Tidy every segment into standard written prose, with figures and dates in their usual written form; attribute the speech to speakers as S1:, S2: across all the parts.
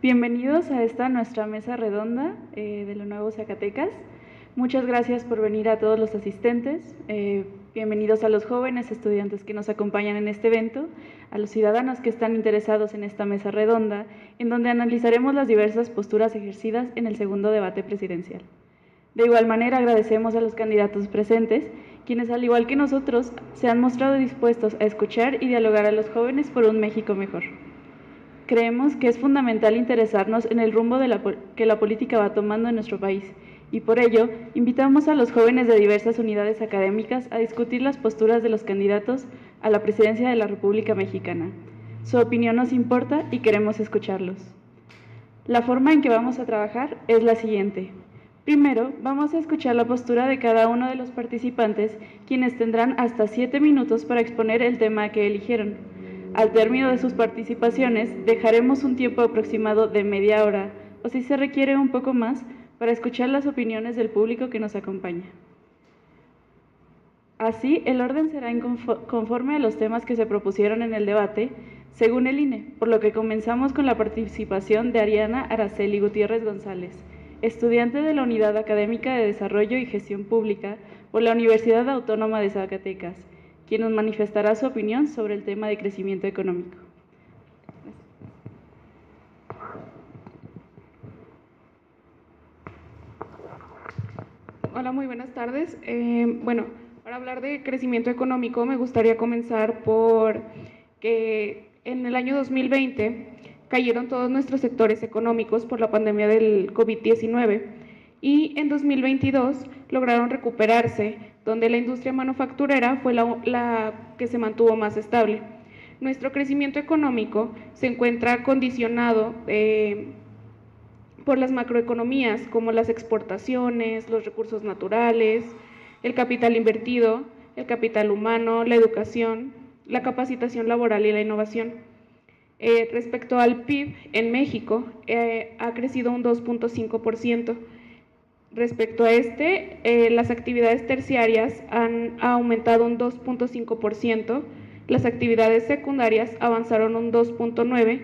S1: Bienvenidos a esta nuestra mesa redonda de lo nuevo Zacatecas. Muchas gracias por venir a todos los asistentes. Bienvenidos a los jóvenes estudiantes que nos acompañan en este evento, a los ciudadanos que están interesados en esta mesa redonda, en donde analizaremos las diversas posturas ejercidas en el segundo debate presidencial. De igual manera, agradecemos a los candidatos presentes, quienes, al igual que nosotros, se han mostrado dispuestos a escuchar y dialogar a los jóvenes por un México mejor. Creemos que es fundamental interesarnos en el rumbo que la política va tomando en nuestro país, y por ello invitamos a los jóvenes de diversas unidades académicas a discutir las posturas de los candidatos a la presidencia de la República Mexicana. Su opinión nos importa y queremos escucharlos. La forma en que vamos a trabajar es la siguiente. Primero, vamos a escuchar la postura de cada uno de los participantes, quienes tendrán hasta 7 minutos para exponer el tema que eligieron. Al término de sus participaciones, dejaremos un tiempo aproximado de media hora, o si se requiere un poco más, para escuchar las opiniones del público que nos acompaña. Así, el orden será conforme a los temas que se propusieron en el debate, según el INE, por lo que comenzamos con la participación de Ariana Araceli Gutiérrez González, estudiante de la Unidad Académica de Desarrollo y Gestión Pública por la Universidad Autónoma de Zacatecas, quien nos manifestará su opinión sobre el tema de crecimiento económico.
S2: Hola, muy buenas tardes. Para hablar de crecimiento económico me gustaría comenzar por que en el año 2020 cayeron todos nuestros sectores económicos por la pandemia del COVID-19 y en 2022 lograron recuperarse, donde la industria manufacturera fue la que se mantuvo más estable. Nuestro crecimiento económico se encuentra condicionado por las macroeconomías, como las exportaciones, los recursos naturales, el capital invertido, el capital humano, la educación, la capacitación laboral y la innovación. Respecto al PIB en México, ha crecido un 2.5%. Respecto a las actividades terciarias han aumentado un 2.5%, las actividades secundarias avanzaron un 2.9%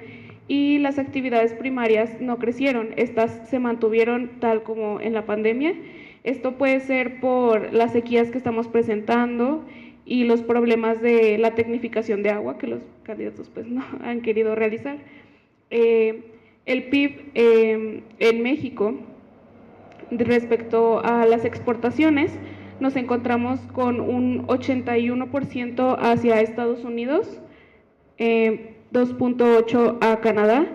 S2: y las actividades primarias no crecieron, estas se mantuvieron tal como en la pandemia. Esto puede ser por las sequías que estamos presentando y los problemas de la tecnificación de agua que los candidatos pues no han querido realizar. El PIB en México, respecto a las exportaciones, nos encontramos con un 81% hacia Estados Unidos, 2.8% a Canadá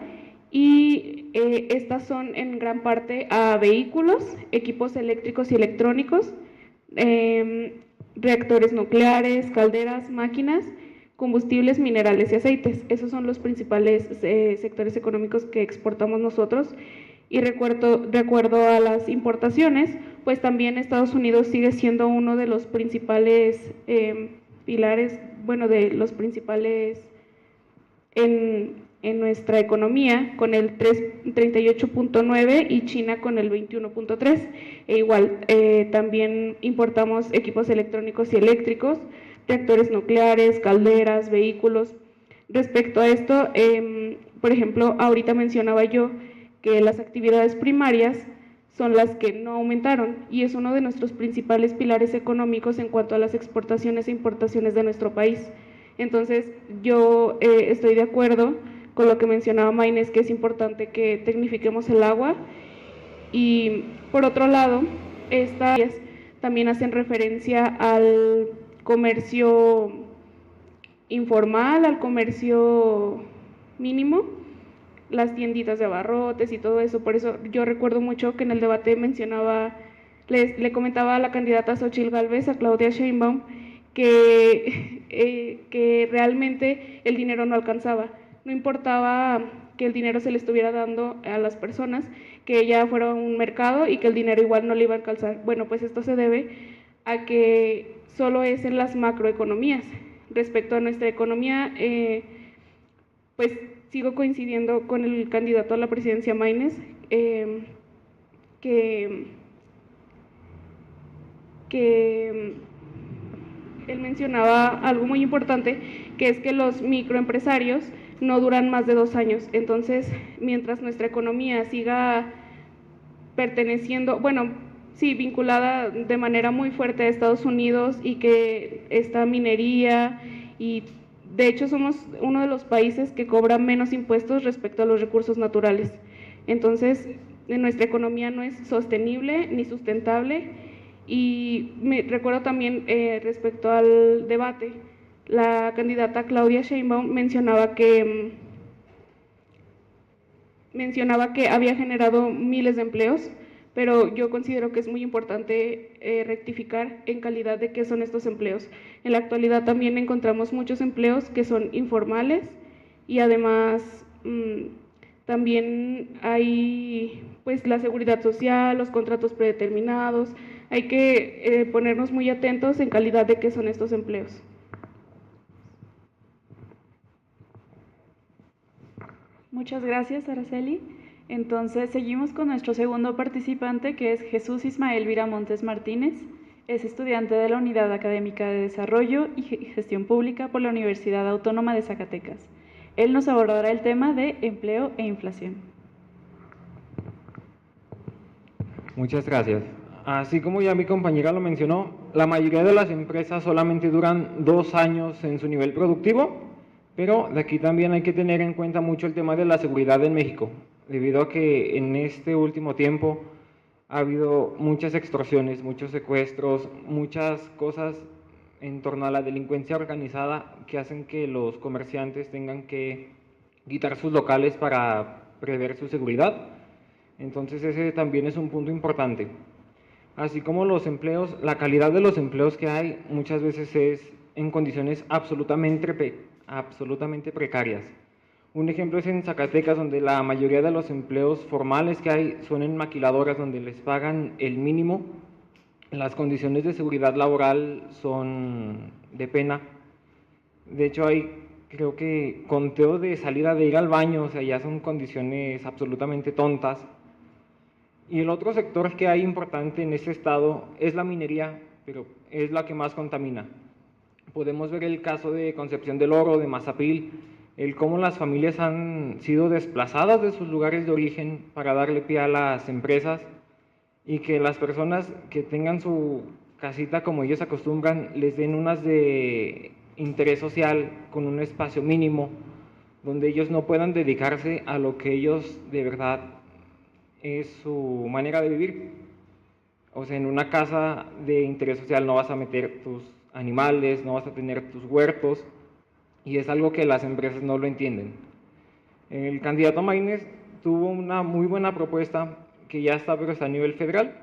S2: y estas son en gran parte a vehículos, equipos eléctricos y electrónicos, reactores nucleares, calderas, máquinas, combustibles, minerales y aceites. Esos son los principales sectores económicos que exportamos nosotros. Y de acuerdo a las importaciones, pues también Estados Unidos sigue siendo uno de los principales pilares, de los principales en nuestra economía, con el 38.9% y China con el 21.3%. Igual, también importamos equipos electrónicos y eléctricos, reactores nucleares, calderas, vehículos. Respecto a esto, por ejemplo, ahorita mencionaba yo que las actividades primarias son las que no aumentaron y es uno de nuestros principales pilares económicos en cuanto a las exportaciones e importaciones de nuestro país. Entonces, yo estoy de acuerdo con lo que mencionaba Maynes, que es importante que tecnifiquemos el agua. Y por otro lado, estas también hacen referencia al comercio informal, al comercio mínimo, las tienditas de abarrotes y todo eso. Por eso yo recuerdo mucho que en el debate le comentaba a la candidata Xóchitl Gálvez, a Claudia Sheinbaum, que realmente el dinero no alcanzaba, no importaba que el dinero se le estuviera dando a las personas, que ella fuera a un mercado y que el dinero igual no le iba a alcanzar. Bueno, pues esto se debe a que solo es en las macroeconomías. Respecto a nuestra economía, pues sigo coincidiendo con el candidato a la presidencia Maynes, que él mencionaba algo muy importante, que es que los microempresarios no duran más de 2 años. Entonces, mientras nuestra economía siga perteneciendo, bueno, sí, vinculada de manera muy fuerte a Estados Unidos y que esta minería y de hecho somos uno de los países que cobra menos impuestos respecto a los recursos naturales. Entonces, nuestra economía no es sostenible ni sustentable. Y me recuerdo también respecto al debate, la candidata Claudia Sheinbaum mencionaba que había generado miles de empleos, pero yo considero que es muy importante rectificar en calidad de qué son estos empleos. En la actualidad también encontramos muchos empleos que son informales y además también hay pues la seguridad social, los contratos predeterminados. Hay que ponernos muy atentos en calidad de qué son estos empleos.
S1: Muchas gracias, Araceli. Entonces, seguimos con nuestro segundo participante, que es Jesús Ismael Viramontes Martínez. Es estudiante de la Unidad Académica de Desarrollo y Gestión Pública por la Universidad Autónoma de Zacatecas. Él nos abordará el tema de empleo e inflación.
S3: Muchas gracias. Así como ya mi compañera lo mencionó, la mayoría de las empresas solamente duran 2 años en su nivel productivo, pero de aquí también hay que tener en cuenta mucho el tema de la seguridad en México, debido a que en este último tiempo ha habido muchas extorsiones, muchos secuestros, muchas cosas en torno a la delincuencia organizada que hacen que los comerciantes tengan que quitar sus locales para prever su seguridad. Entonces ese también es un punto importante. Así como los empleos, la calidad de los empleos que hay muchas veces es en condiciones absolutamente precarias. Un ejemplo es en Zacatecas, donde la mayoría de los empleos formales que hay son en maquiladoras, donde les pagan el mínimo. Las condiciones de seguridad laboral son de pena. De hecho, hay, creo que, conteo de salida de ir al baño, o sea, ya son condiciones absolutamente tontas. Y el otro sector que hay importante en este estado es la minería, pero es la que más contamina. Podemos ver el caso de Concepción del Oro, de Mazapil, el cómo las familias han sido desplazadas de sus lugares de origen para darle pie a las empresas y que las personas que tengan su casita como ellos acostumbran les den unas de interés social con un espacio mínimo donde ellos no puedan dedicarse a lo que ellos de verdad es su manera de vivir. O sea, en una casa de interés social no vas a meter tus animales, no vas a tener tus huertos, y es algo que las empresas no lo entienden. El candidato Maínez tuvo una muy buena propuesta que ya está, pero está a nivel federal,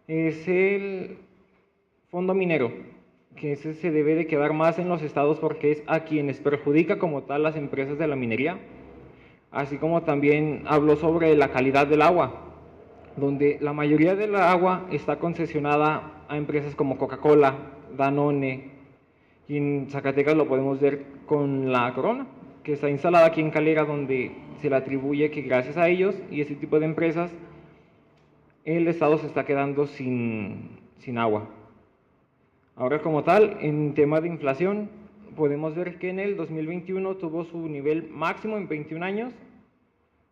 S3: es el fondo minero, que ese se debe de quedar más en los estados porque es a quienes perjudica como tal las empresas de la minería, así como también habló sobre la calidad del agua, donde la mayoría del agua está concesionada a empresas como Coca-Cola, Danone, y en Zacatecas lo podemos ver con la Corona, que está instalada aquí en Calera, donde se le atribuye que gracias a ellos y ese tipo de empresas, el estado se está quedando sin agua. Ahora como tal, en tema de inflación, podemos ver que en el 2021 tuvo su nivel máximo en 21 años,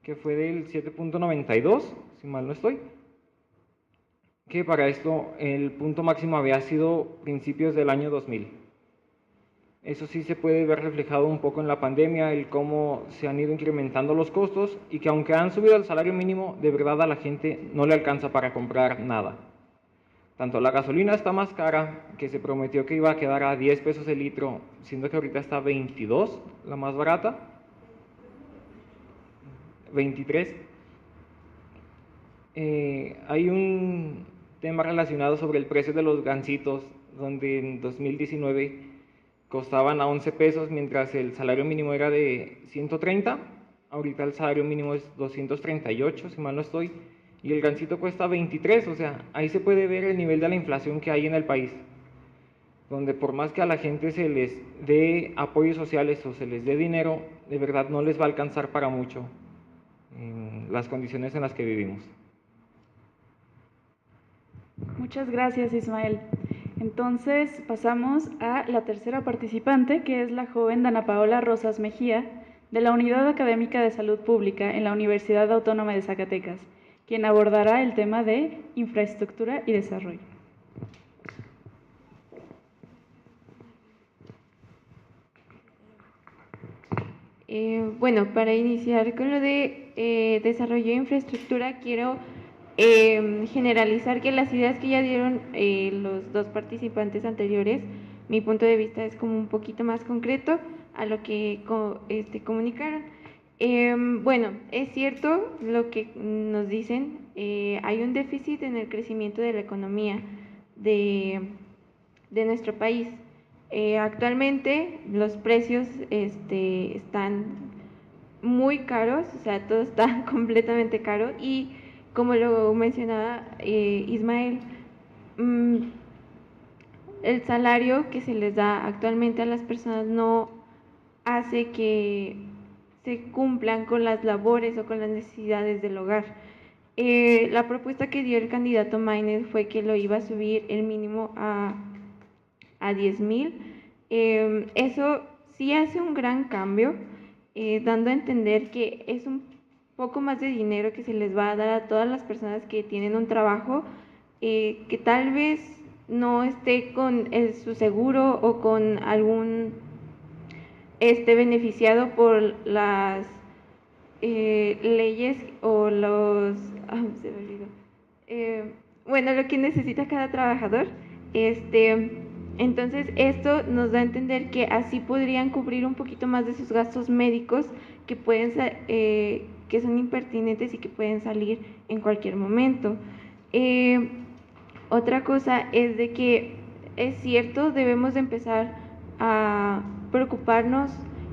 S3: que fue del 7.92, si mal no estoy, que para esto el punto máximo había sido principios del año 2000. Eso sí se puede ver reflejado un poco en la pandemia, el cómo se han ido incrementando los costos y que aunque han subido el salario mínimo, de verdad a la gente no le alcanza para comprar nada. Tanto la gasolina está más cara, que se prometió que iba a quedar a 10 pesos el litro, siendo que ahorita está a 22, la más barata, 23. Hay un tema relacionado sobre el precio de los gansitos, donde en 2019 costaban a 11 pesos, mientras el salario mínimo era de 130, ahorita el salario mínimo es 238, si mal no estoy, y el gansito cuesta 23, o sea, ahí se puede ver el nivel de la inflación que hay en el país, donde por más que a la gente se les dé apoyos sociales o se les dé dinero, de verdad no les va a alcanzar para mucho en las condiciones en las que vivimos.
S1: Muchas gracias, Ismael. Entonces pasamos a la tercera participante, que es la joven Dana Paola Rosas Mejía, de la Unidad Académica de Salud Pública en la Universidad Autónoma de Zacatecas, quien abordará el tema de infraestructura y desarrollo.
S4: Bueno, para iniciar con lo de desarrollo de infraestructura, quiero generalizar que las ideas que ya dieron los dos participantes anteriores, mi punto de vista es como un poquito más concreto a lo que comunicaron. Bueno, es cierto lo que nos dicen, hay un déficit en el crecimiento de la economía de nuestro país. Actualmente los precios están muy caros, o sea, todo está completamente caro y como lo mencionaba Ismael, el salario que se les da actualmente a las personas no hace que se cumplan con las labores o con las necesidades del hogar. La propuesta que dio el candidato Maínez fue que lo iba a subir el mínimo a 10,000. Eso sí hace un gran cambio, dando a entender que es un poco más de dinero que se les va a dar a todas las personas que tienen un trabajo que tal vez no esté con su seguro o con algún beneficiado por las leyes o los se me olvidó. Bueno, lo que necesita cada trabajador. Entonces esto nos da a entender que así podrían cubrir un poquito más de sus gastos médicos que pueden que son impertinentes y que pueden salir en cualquier momento. Otra cosa es de que es cierto, debemos de empezar a preocuparnos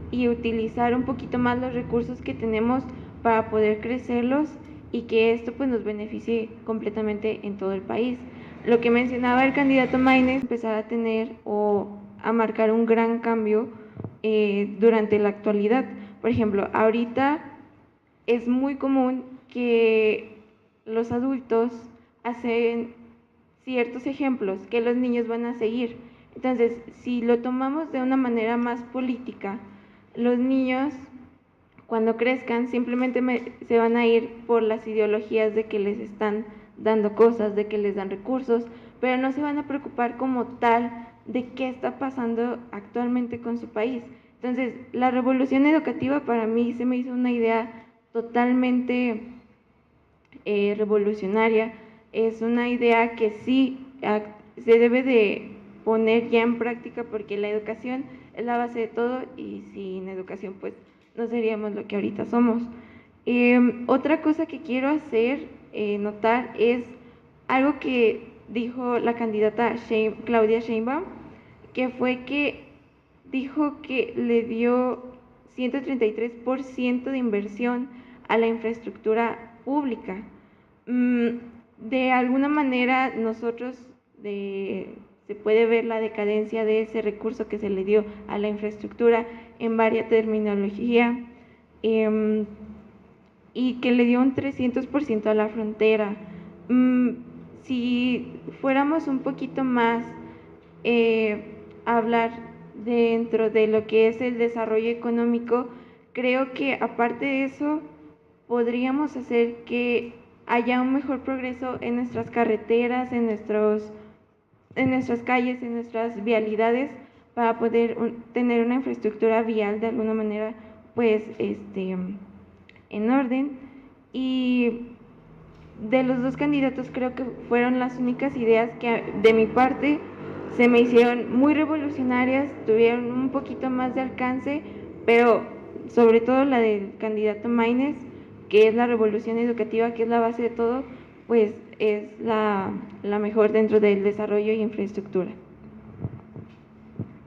S4: y utilizar un poquito más los recursos que tenemos para poder crecerlos y que esto pues nos beneficie completamente en todo el país. Lo que mencionaba el candidato Maínez, empezar a tener o a marcar un gran cambio durante la actualidad. Por ejemplo, ahorita es muy común que los adultos hacen ciertos ejemplos que los niños van a seguir. Entonces, si lo tomamos de una manera más política, los niños cuando crezcan simplemente se van a ir por las ideologías de que les están dando cosas, de que les dan recursos, pero no se van a preocupar como tal de qué está pasando actualmente con su país. Entonces, la revolución educativa para mí se me hizo una idea totalmente revolucionaria, es una idea que sí se debe de poner ya en práctica porque la educación es la base de todo y sin educación pues no seríamos lo que ahorita somos. Otra cosa que quiero hacer notar es algo que dijo la candidata Claudia Sheinbaum, que fue que dijo que le dio 133% de inversión a la infraestructura pública. De alguna manera nosotros se puede ver la decadencia de ese recurso que se le dio a la infraestructura en varias terminología y que le dio un 300% a la frontera. Si fuéramos un poquito más a hablar dentro de lo que es el desarrollo económico, creo que aparte de eso podríamos hacer que haya un mejor progreso en nuestras carreteras, en nuestras calles, en nuestras vialidades, para poder tener una infraestructura vial de alguna manera pues en orden. Y de los dos candidatos creo que fueron las únicas ideas que de mi parte se me hicieron muy revolucionarias, tuvieron un poquito más de alcance, pero sobre todo la del candidato Maínez, que es la revolución educativa, que es la base de todo, pues es la mejor dentro del desarrollo y infraestructura.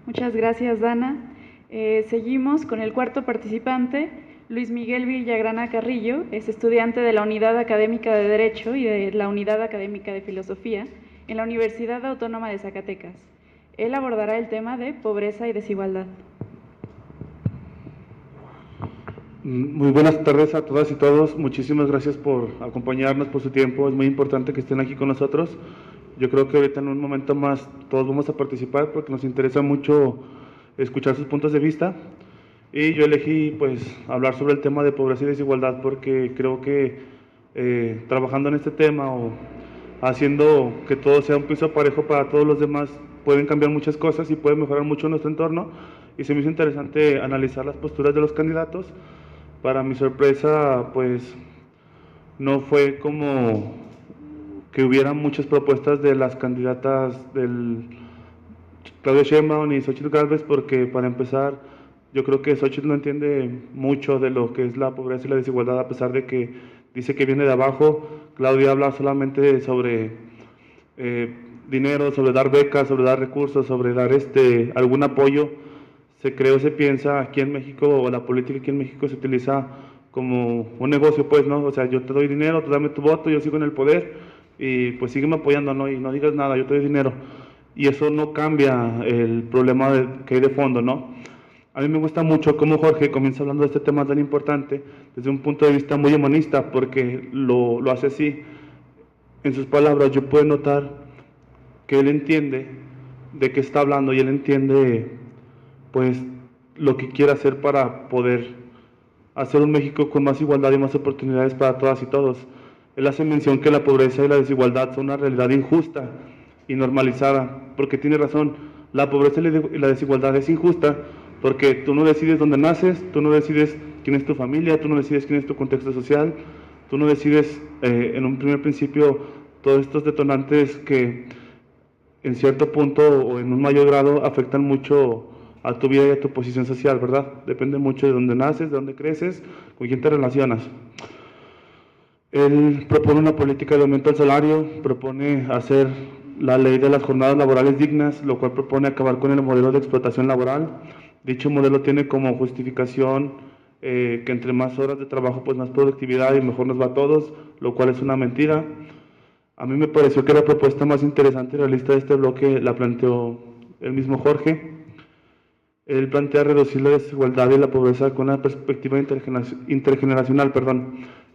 S1: Muchas gracias, Dana. Seguimos con el cuarto participante, Luis Miguel Villagrana Carrillo, es estudiante de la Unidad Académica de Derecho y de la Unidad Académica de Filosofía en la Universidad Autónoma de Zacatecas. Él abordará el tema de pobreza y desigualdad.
S5: Muy buenas tardes a todas y todos. Muchísimas gracias por acompañarnos, por su tiempo. Es muy importante que estén aquí con nosotros. Yo creo que ahorita en un momento más todos vamos a participar porque nos interesa mucho escuchar sus puntos de vista. Y yo elegí pues hablar sobre el tema de pobreza y desigualdad porque creo que trabajando en este tema o haciendo que todo sea un piso parejo para todos los demás, pueden cambiar muchas cosas y puede mejorar mucho nuestro entorno. Y se me hizo interesante analizar las posturas de los candidatos. Para mi sorpresa, pues no fue como que hubiera muchas propuestas de las candidatas del Claudia Sheinbaum y Xóchitl Gálvez, porque para empezar, yo creo que Xóchitl no entiende mucho de lo que es la pobreza y la desigualdad, a pesar de que dice que viene de abajo. Claudia habla solamente sobre dinero, sobre dar becas, sobre dar recursos, sobre dar algún apoyo. Se cree o se piensa aquí en México, o la política aquí en México se utiliza como un negocio, pues, ¿no? O sea, yo te doy dinero, tú dame tu voto, yo sigo en el poder, y pues sígueme apoyando, ¿no? Y no digas nada, yo te doy dinero. Y eso no cambia el problema que hay de fondo, ¿no? A mí me gusta mucho cómo Jorge comienza hablando de este tema tan importante desde un punto de vista muy humanista, porque lo hace así. En sus palabras yo puedo notar que él entiende de qué está hablando y él entiende pues lo que quiere hacer para poder hacer un México con más igualdad y más oportunidades para todas y todos. Él hace mención que la pobreza y la desigualdad son una realidad injusta y normalizada, porque tiene razón. La pobreza y la desigualdad es injusta porque tú no decides dónde naces, tú no decides quién es tu familia, tú no decides quién es tu contexto social, tú no decides en un primer principio todos estos detonantes que en cierto punto o en un mayor grado afectan mucho a tu vida y a tu posición social, ¿verdad? Depende mucho de dónde naces, de dónde creces, con quién te relacionas. Él propone una política de aumento del salario, propone hacer la ley de las jornadas laborales dignas, lo cual propone acabar con el modelo de explotación laboral. Dicho modelo tiene como justificación que entre más horas de trabajo, pues más productividad y mejor nos va a todos, lo cual es una mentira. A mí me pareció que la propuesta más interesante y realista de este bloque la planteó el mismo Jorge. Él plantea reducir la desigualdad y la pobreza con una perspectiva intergeneracional,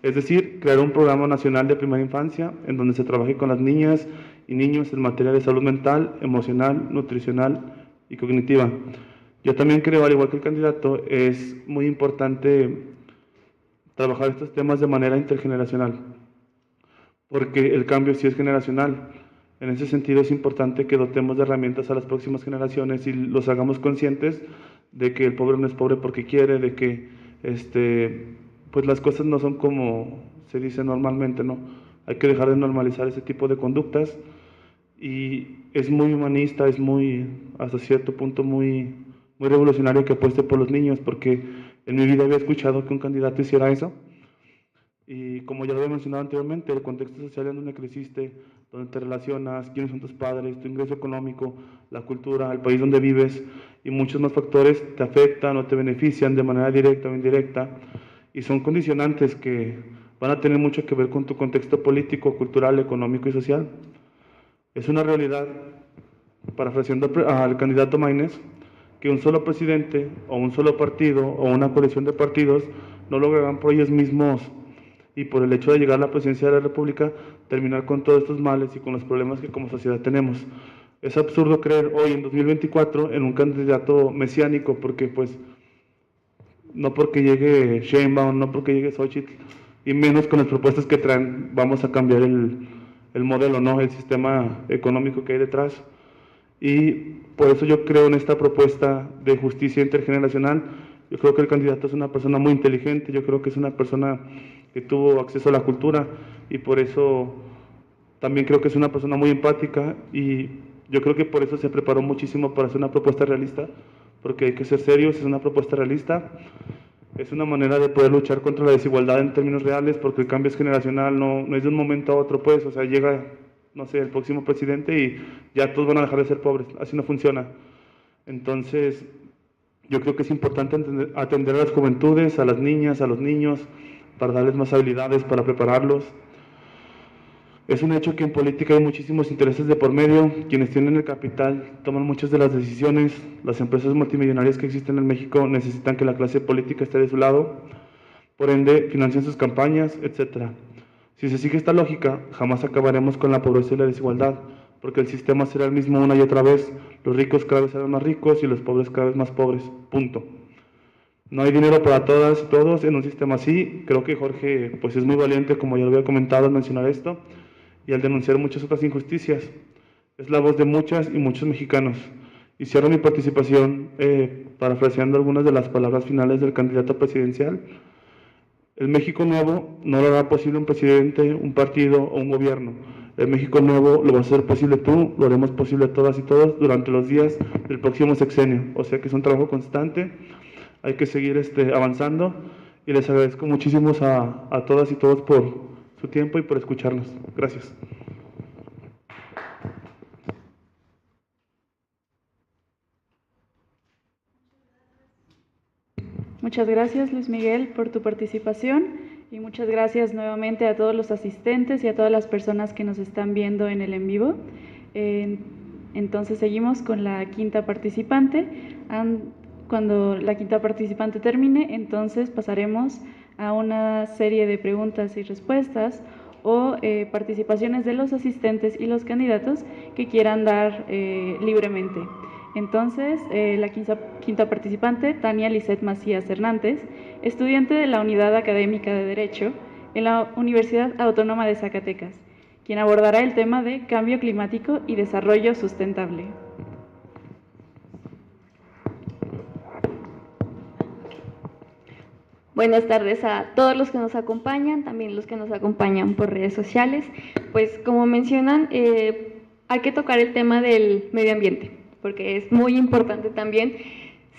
S5: es decir, crear un programa nacional de primera infancia en donde se trabaje con las niñas y niños en materia de salud mental, emocional, nutricional y cognitiva. Yo también creo, al igual que el candidato, es muy importante trabajar estos temas de manera intergeneracional, porque el cambio sí es generacional. En ese sentido es importante que dotemos de herramientas a las próximas generaciones y los hagamos conscientes de que el pobre no es pobre porque quiere, de que pues las cosas no son como se dice normalmente, ¿no? Hay que dejar de normalizar ese tipo de conductas y es muy humanista, es muy, hasta cierto punto, muy revolucionario que apueste por los niños, porque en mi vida había escuchado que un candidato hiciera eso. Y como ya lo había mencionado anteriormente, el contexto social en donde creciste, donde te relacionas, quiénes son tus padres, tu ingreso económico, la cultura, el país donde vives y muchos más factores te afectan o te benefician de manera directa o indirecta y son condicionantes que van a tener mucho que ver con tu contexto político, cultural, económico y social. Es una realidad, parafraseando al candidato Maínez, que un solo presidente o un solo partido o una coalición de partidos no lograrán por ellos mismos y por el hecho de llegar a la presidencia de la República, terminar con todos estos males y con los problemas que como sociedad tenemos. Es absurdo creer hoy, en 2024, en un candidato mesiánico, porque pues, no porque llegue Sheinbaum, no porque llegue Xóchitl, y menos con las propuestas que traen, vamos a cambiar el modelo, ¿no? El sistema económico que hay detrás. Y por eso yo creo en esta propuesta de justicia intergeneracional. Yo creo que el candidato es una persona muy inteligente, yo creo que es una persona que tuvo acceso a la cultura y por eso también creo que es una persona muy empática y yo creo que por eso se preparó muchísimo para hacer una propuesta realista, porque hay que ser serios, es una propuesta realista, es una manera de poder luchar contra la desigualdad en términos reales, porque el cambio es generacional, no es de un momento a otro, pues, o sea, llega, no sé, el próximo presidente y ya todos van a dejar de ser pobres, así no funciona. Entonces, yo creo que es importante atender a las juventudes, a las niñas, a los niños, para darles más habilidades, para prepararlos. Es un hecho que en política hay muchísimos intereses de por medio. Quienes tienen el capital toman muchas de las decisiones. Las empresas multimillonarias que existen en México necesitan que la clase política esté de su lado. Por ende, financian sus campañas, etc. Si se sigue esta lógica, jamás acabaremos con la pobreza y la desigualdad, porque el sistema será el mismo una y otra vez. Los ricos cada vez serán más ricos y los pobres cada vez más pobres. Punto. No hay dinero para todas y todos en un sistema así. Creo que Jorge pues es muy valiente, como ya lo había comentado, al mencionar esto y al denunciar muchas otras injusticias. Es la voz de muchas y muchos mexicanos. Y cierro mi participación parafraseando algunas de las palabras finales del candidato presidencial. El México nuevo no lo hará posible un presidente, un partido o un gobierno. El México nuevo lo vas a hacer posible tú, lo haremos posible todas y todos durante los días del próximo sexenio. O sea que es un trabajo constante, hay que seguir avanzando y les agradezco muchísimo a todas y todos por su tiempo y por escucharnos. Gracias.
S1: Muchas gracias, Luis Miguel, por tu participación y muchas gracias nuevamente a todos los asistentes y a todas las personas que nos están viendo en el en vivo. Entonces seguimos con la quinta participante. Cuando la quinta participante termine, entonces pasaremos a una serie de preguntas y respuestas o participaciones de los asistentes y los candidatos que quieran dar libremente. Entonces, la quinta participante, Tania Lisset Macías Hernández, estudiante de la Unidad Académica de Derecho en la Universidad Autónoma de Zacatecas, quien abordará el tema de cambio climático y desarrollo sustentable.
S6: Buenas tardes a todos los que nos acompañan, también los que nos acompañan por redes sociales. Pues como mencionan, hay que tocar el tema del medio ambiente, porque es muy importante también.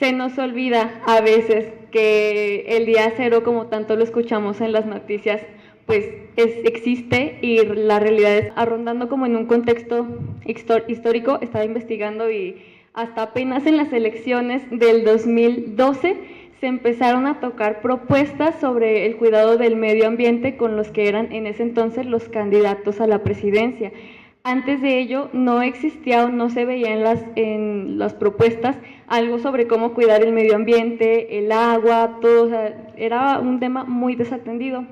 S6: Se nos olvida a veces que el día cero, como tanto lo escuchamos en las noticias, pues existe y la realidad es rondando como en un contexto histórico. Estaba investigando y hasta apenas en las elecciones del 2012 se empezaron a tocar propuestas sobre el cuidado del medio ambiente con los que eran en ese entonces los candidatos a la presidencia. Antes de ello no existía o no se veía en las propuestas algo sobre cómo cuidar el medio ambiente, el agua, todo, o sea, era un tema muy desatendido.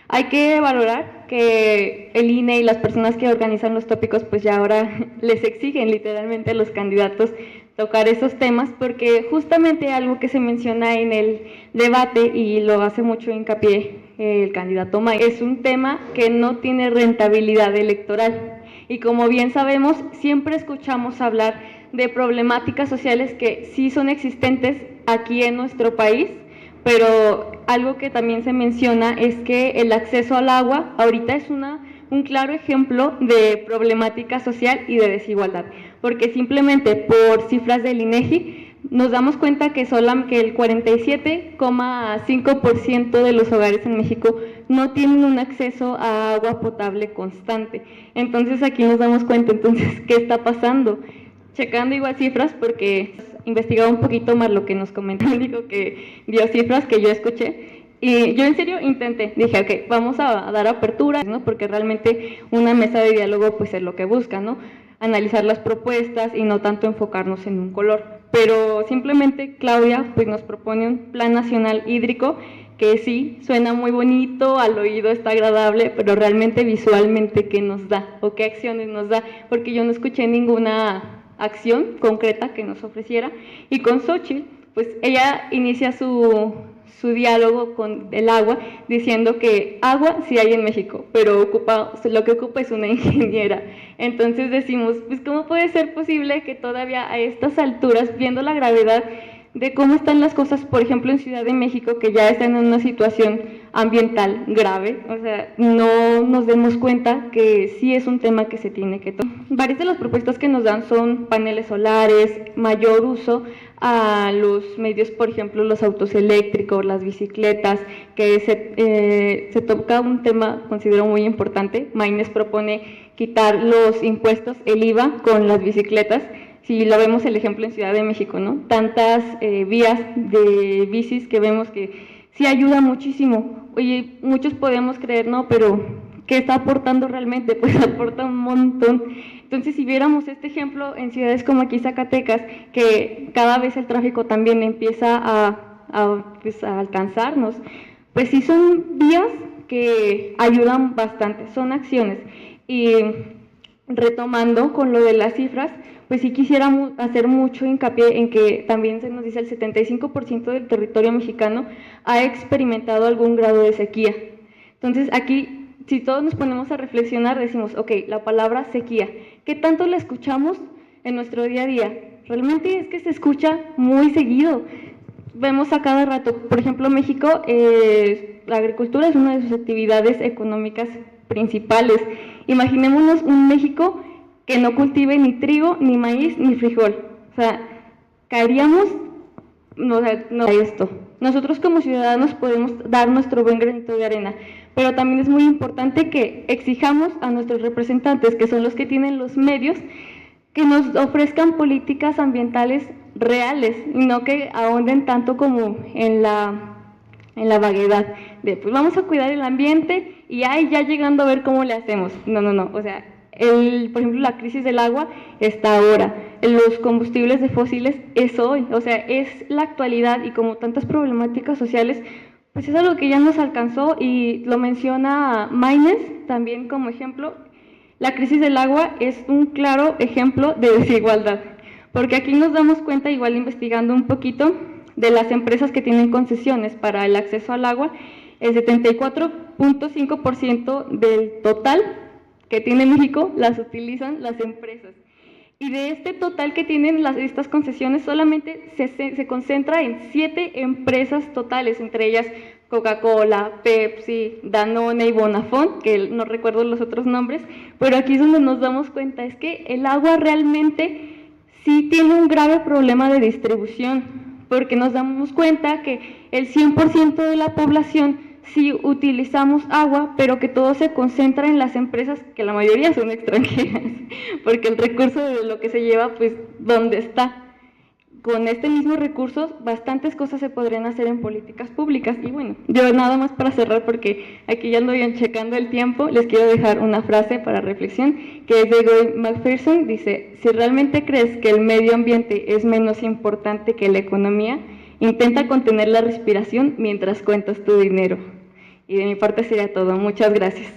S6: Hay que valorar que el INE y las personas que organizan los tópicos pues ya ahora les exigen literalmente a los candidatos tocar esos temas, porque justamente algo que se menciona en el debate y lo hace mucho hincapié el candidato May, es un tema que no tiene rentabilidad electoral. Y como bien sabemos, siempre escuchamos hablar de problemáticas sociales que sí son existentes aquí en nuestro país, pero algo que también se menciona es que el acceso al agua ahorita es un claro ejemplo de problemática social y de desigualdad, porque simplemente por cifras del INEGI nos damos cuenta que el 47,5% de los hogares en México no tienen un acceso a agua potable constante. Entonces aquí nos damos cuenta, entonces, ¿qué está pasando? Checando igual cifras, porque investigaba un poquito más lo que nos comentaron, dijo que dio cifras que yo escuché, y yo en serio intenté, dije, ok, vamos a dar apertura, ¿no? Porque realmente una mesa de diálogo pues es lo que busca, ¿no? Analizar las propuestas y no tanto enfocarnos en un color. Pero simplemente Claudia pues nos propone un plan nacional hídrico que sí, suena muy bonito, al oído está agradable, pero realmente visualmente ¿qué nos da? ¿O qué acciones nos da? Porque yo no escuché ninguna acción concreta que nos ofreciera. Y con Xóchitl, pues ella inicia su diálogo con el agua, diciendo que agua sí hay en México, pero lo que ocupa es una ingeniera. Entonces decimos, pues ¿cómo puede ser posible que todavía a estas alturas, viendo la gravedad de cómo están las cosas, por ejemplo en Ciudad de México, que ya están en una situación ambiental grave, o sea, no nos demos cuenta que sí es un tema que se tiene que tocar? Varias de las propuestas que nos dan son paneles solares, mayor uso a los medios, por ejemplo, los autos eléctricos, las bicicletas, que se toca un tema, considero muy importante. Maynes propone quitar los impuestos, el IVA con las bicicletas. Si lo vemos el ejemplo en Ciudad de México, ¿no? Tantas vías de bicis que vemos que sí ayuda muchísimo. Oye, muchos podemos creer, no, pero ¿qué está aportando realmente? Pues aporta un montón. Entonces, si viéramos este ejemplo en ciudades como aquí Zacatecas, que cada vez el tráfico también empieza pues a alcanzarnos, pues sí son vías que ayudan bastante, son acciones. Y retomando con lo de las cifras, pues sí quisiera hacer mucho hincapié en que también se nos dice el 75% del territorio mexicano ha experimentado algún grado de sequía. Entonces aquí, si todos nos ponemos a reflexionar, decimos, ok, la palabra sequía, ¿qué tanto la escuchamos en nuestro día a día? Realmente es que se escucha muy seguido. Vemos a cada rato, por ejemplo, México, la agricultura es una de sus actividades económicas principales. Imaginémonos un México que no cultive ni trigo, ni maíz, ni frijol. O sea, caeríamos no a esto. Nosotros como ciudadanos podemos dar nuestro buen granito de arena, pero también es muy importante que exijamos a nuestros representantes, que son los que tienen los medios, que nos ofrezcan políticas ambientales reales y no que ahonden tanto como en la vaguedad de pues vamos a cuidar el ambiente y ahí ya llegando a ver cómo le hacemos. No, o sea, por ejemplo, la crisis del agua está ahora, los combustibles de fósiles es hoy, o sea, es la actualidad y como tantas problemáticas sociales, pues es algo que ya nos alcanzó y lo menciona Maynes también como ejemplo. La crisis del agua es un claro ejemplo de desigualdad, porque aquí nos damos cuenta, igual investigando un poquito, de las empresas que tienen concesiones para el acceso al agua, el 74.5% del total que tiene México las utilizan las empresas. Y de este total que tienen estas concesiones, solamente se concentra en 7 empresas totales, entre ellas Coca-Cola, Pepsi, Danone y Bonafont, que no recuerdo los otros nombres, pero aquí es donde nos damos cuenta, es que el agua realmente sí tiene un grave problema de distribución, porque nos damos cuenta que el 100% de la población sí utilizamos agua, pero que todo se concentra en las empresas, que la mayoría son extranjeras, porque el recurso de lo que se lleva, pues, ¿dónde está? Con este mismo recurso, bastantes cosas se podrían hacer en políticas públicas. Y bueno, yo nada más para cerrar, porque aquí ya ando bien checando el tiempo, les quiero dejar una frase para reflexión, que es de Guy McPherson, dice, si realmente crees que el medio ambiente es menos importante que la economía, intenta contener la respiración mientras cuentas tu dinero. Y de mi parte sería todo. Muchas gracias.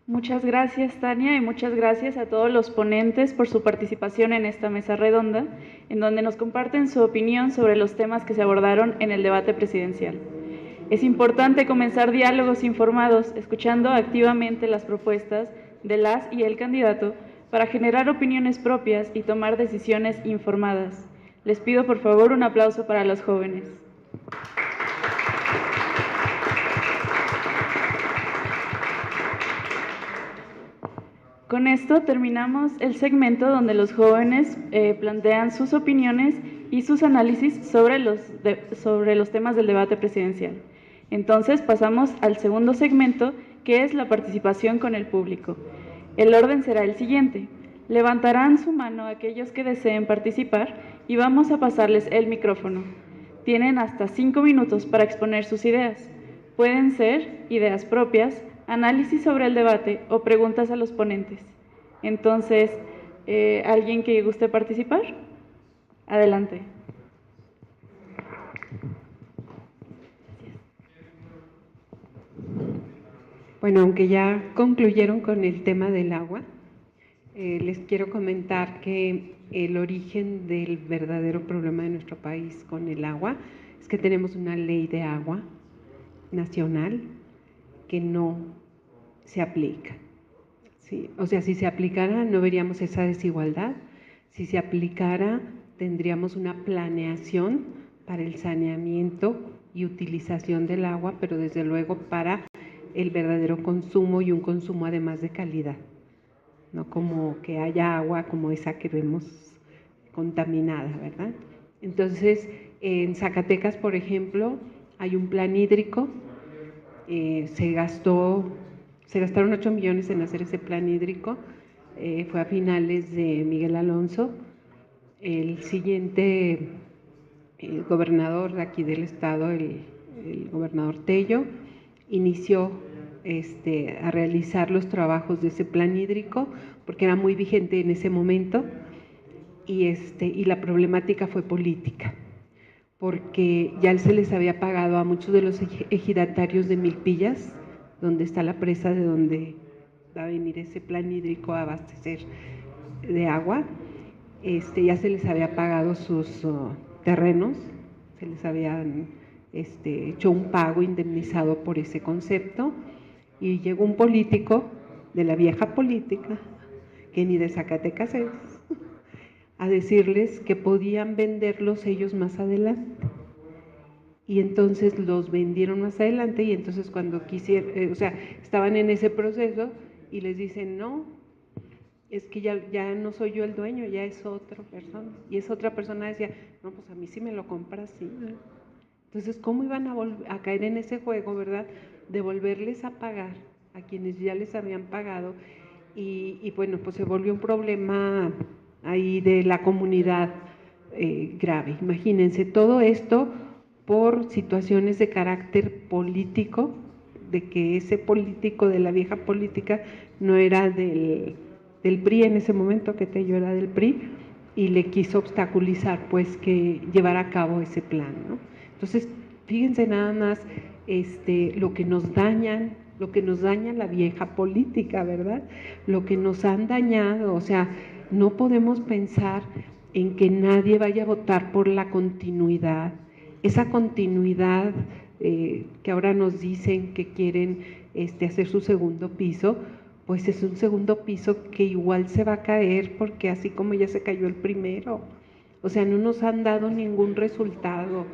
S1: Muchas gracias, Tania, y muchas gracias a todos los ponentes por su participación en esta mesa redonda, en donde nos comparten su opinión sobre los temas que se abordaron en el debate presidencial. Es importante comenzar diálogos informados, escuchando activamente las propuestas de las y el candidato para generar opiniones propias y tomar decisiones informadas. Les pido por favor un aplauso para los jóvenes. Con esto terminamos el segmento donde los jóvenes plantean sus opiniones y sus análisis sobre los temas del debate presidencial. Entonces pasamos al segundo segmento, que es la participación con el público. El orden será el siguiente. Levantarán su mano aquellos que deseen participar y vamos a pasarles el micrófono. Tienen hasta 5 minutos para exponer sus ideas. Pueden ser ideas propias, análisis sobre el debate o preguntas a los ponentes. Entonces, ¿alguien que guste participar? Adelante.
S7: Bueno, aunque ya concluyeron con el tema del agua, les quiero comentar que el origen del verdadero problema de nuestro país con el agua es que tenemos una ley de agua nacional que no se aplica. ¿Sí? O sea, si se aplicara no veríamos esa desigualdad, si se aplicara tendríamos una planeación para el saneamiento y utilización del agua, pero desde luego para el verdadero consumo y un consumo además de calidad, no como que haya agua como esa que vemos contaminada, ¿verdad? Entonces, en Zacatecas, por ejemplo, hay un plan hídrico, se gastaron 8 millones en hacer ese plan hídrico, fue a finales de Miguel Alonso. El siguiente gobernador de aquí del estado, el gobernador Tello, inició a realizar los trabajos de ese plan hídrico porque era muy vigente en ese momento y la problemática fue política, porque ya se les había pagado a muchos de los ejidatarios de Milpillas, donde está la presa de donde va a venir ese plan hídrico a abastecer de agua. Ya se les había pagado sus terrenos, se les habían hecho un pago indemnizado por ese concepto, y llegó un político de la vieja política, que ni de Zacatecas es, a decirles que podían venderlos ellos más adelante. Y entonces los vendieron más adelante, y entonces cuando quisieron, estaban en ese proceso y les dicen, no, es que ya no soy yo el dueño, ya es otra persona. Y esa otra persona decía, no, pues a mí sí me lo compras, sí. Entonces, ¿cómo iban a caer en ese juego, verdad? De volverles a pagar a quienes ya les habían pagado. Y bueno, pues se volvió un problema ahí de la comunidad grave. Imagínense, todo esto por situaciones de carácter político, de que ese político de la vieja política no era del PRI en ese momento, que Tello era del PRI, y le quiso obstaculizar pues que llevara a cabo ese plan, ¿no? Entonces, fíjense nada más lo que nos dañan, la vieja política, ¿verdad? Lo que nos han dañado, o sea, no podemos pensar en que nadie vaya a votar por la continuidad, esa continuidad que ahora nos dicen que quieren hacer su segundo piso, pues es un segundo piso que igual se va a caer, porque así como ya se cayó el primero, o sea, no nos han dado ningún resultado.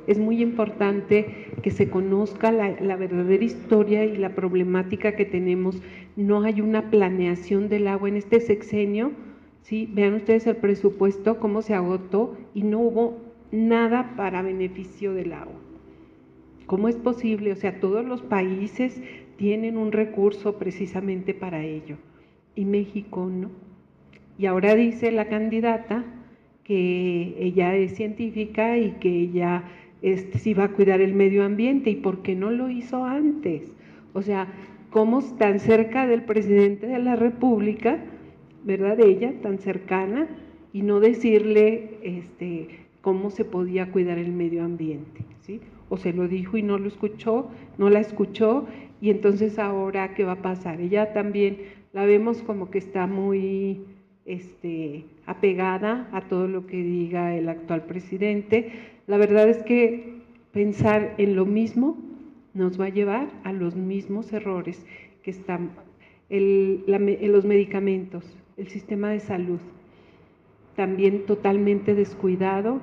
S7: Es muy importante que se conozca la verdadera historia y la problemática que tenemos. No hay una planeación del agua en este sexenio, ¿sí? Vean ustedes el presupuesto, cómo se agotó y no hubo nada para beneficio del agua. ¿Cómo es posible? O sea, todos los países tienen un recurso precisamente para ello, y México no. Y ahora dice la candidata que ella es científica y que ella sí va a cuidar el medio ambiente, ¿y por qué no lo hizo antes? O sea, ¿cómo tan cerca del presidente de la República, verdad, ella tan cercana, y no decirle cómo se podía cuidar el medio ambiente, ¿sí? O se lo dijo y no lo escuchó, no la escuchó, y entonces ahora ¿qué va a pasar? Ella también la vemos como que está muy apegada a todo lo que diga el actual presidente. La verdad es que pensar en lo mismo nos va a llevar a los mismos errores que están en los medicamentos, el sistema de salud, también totalmente descuidado.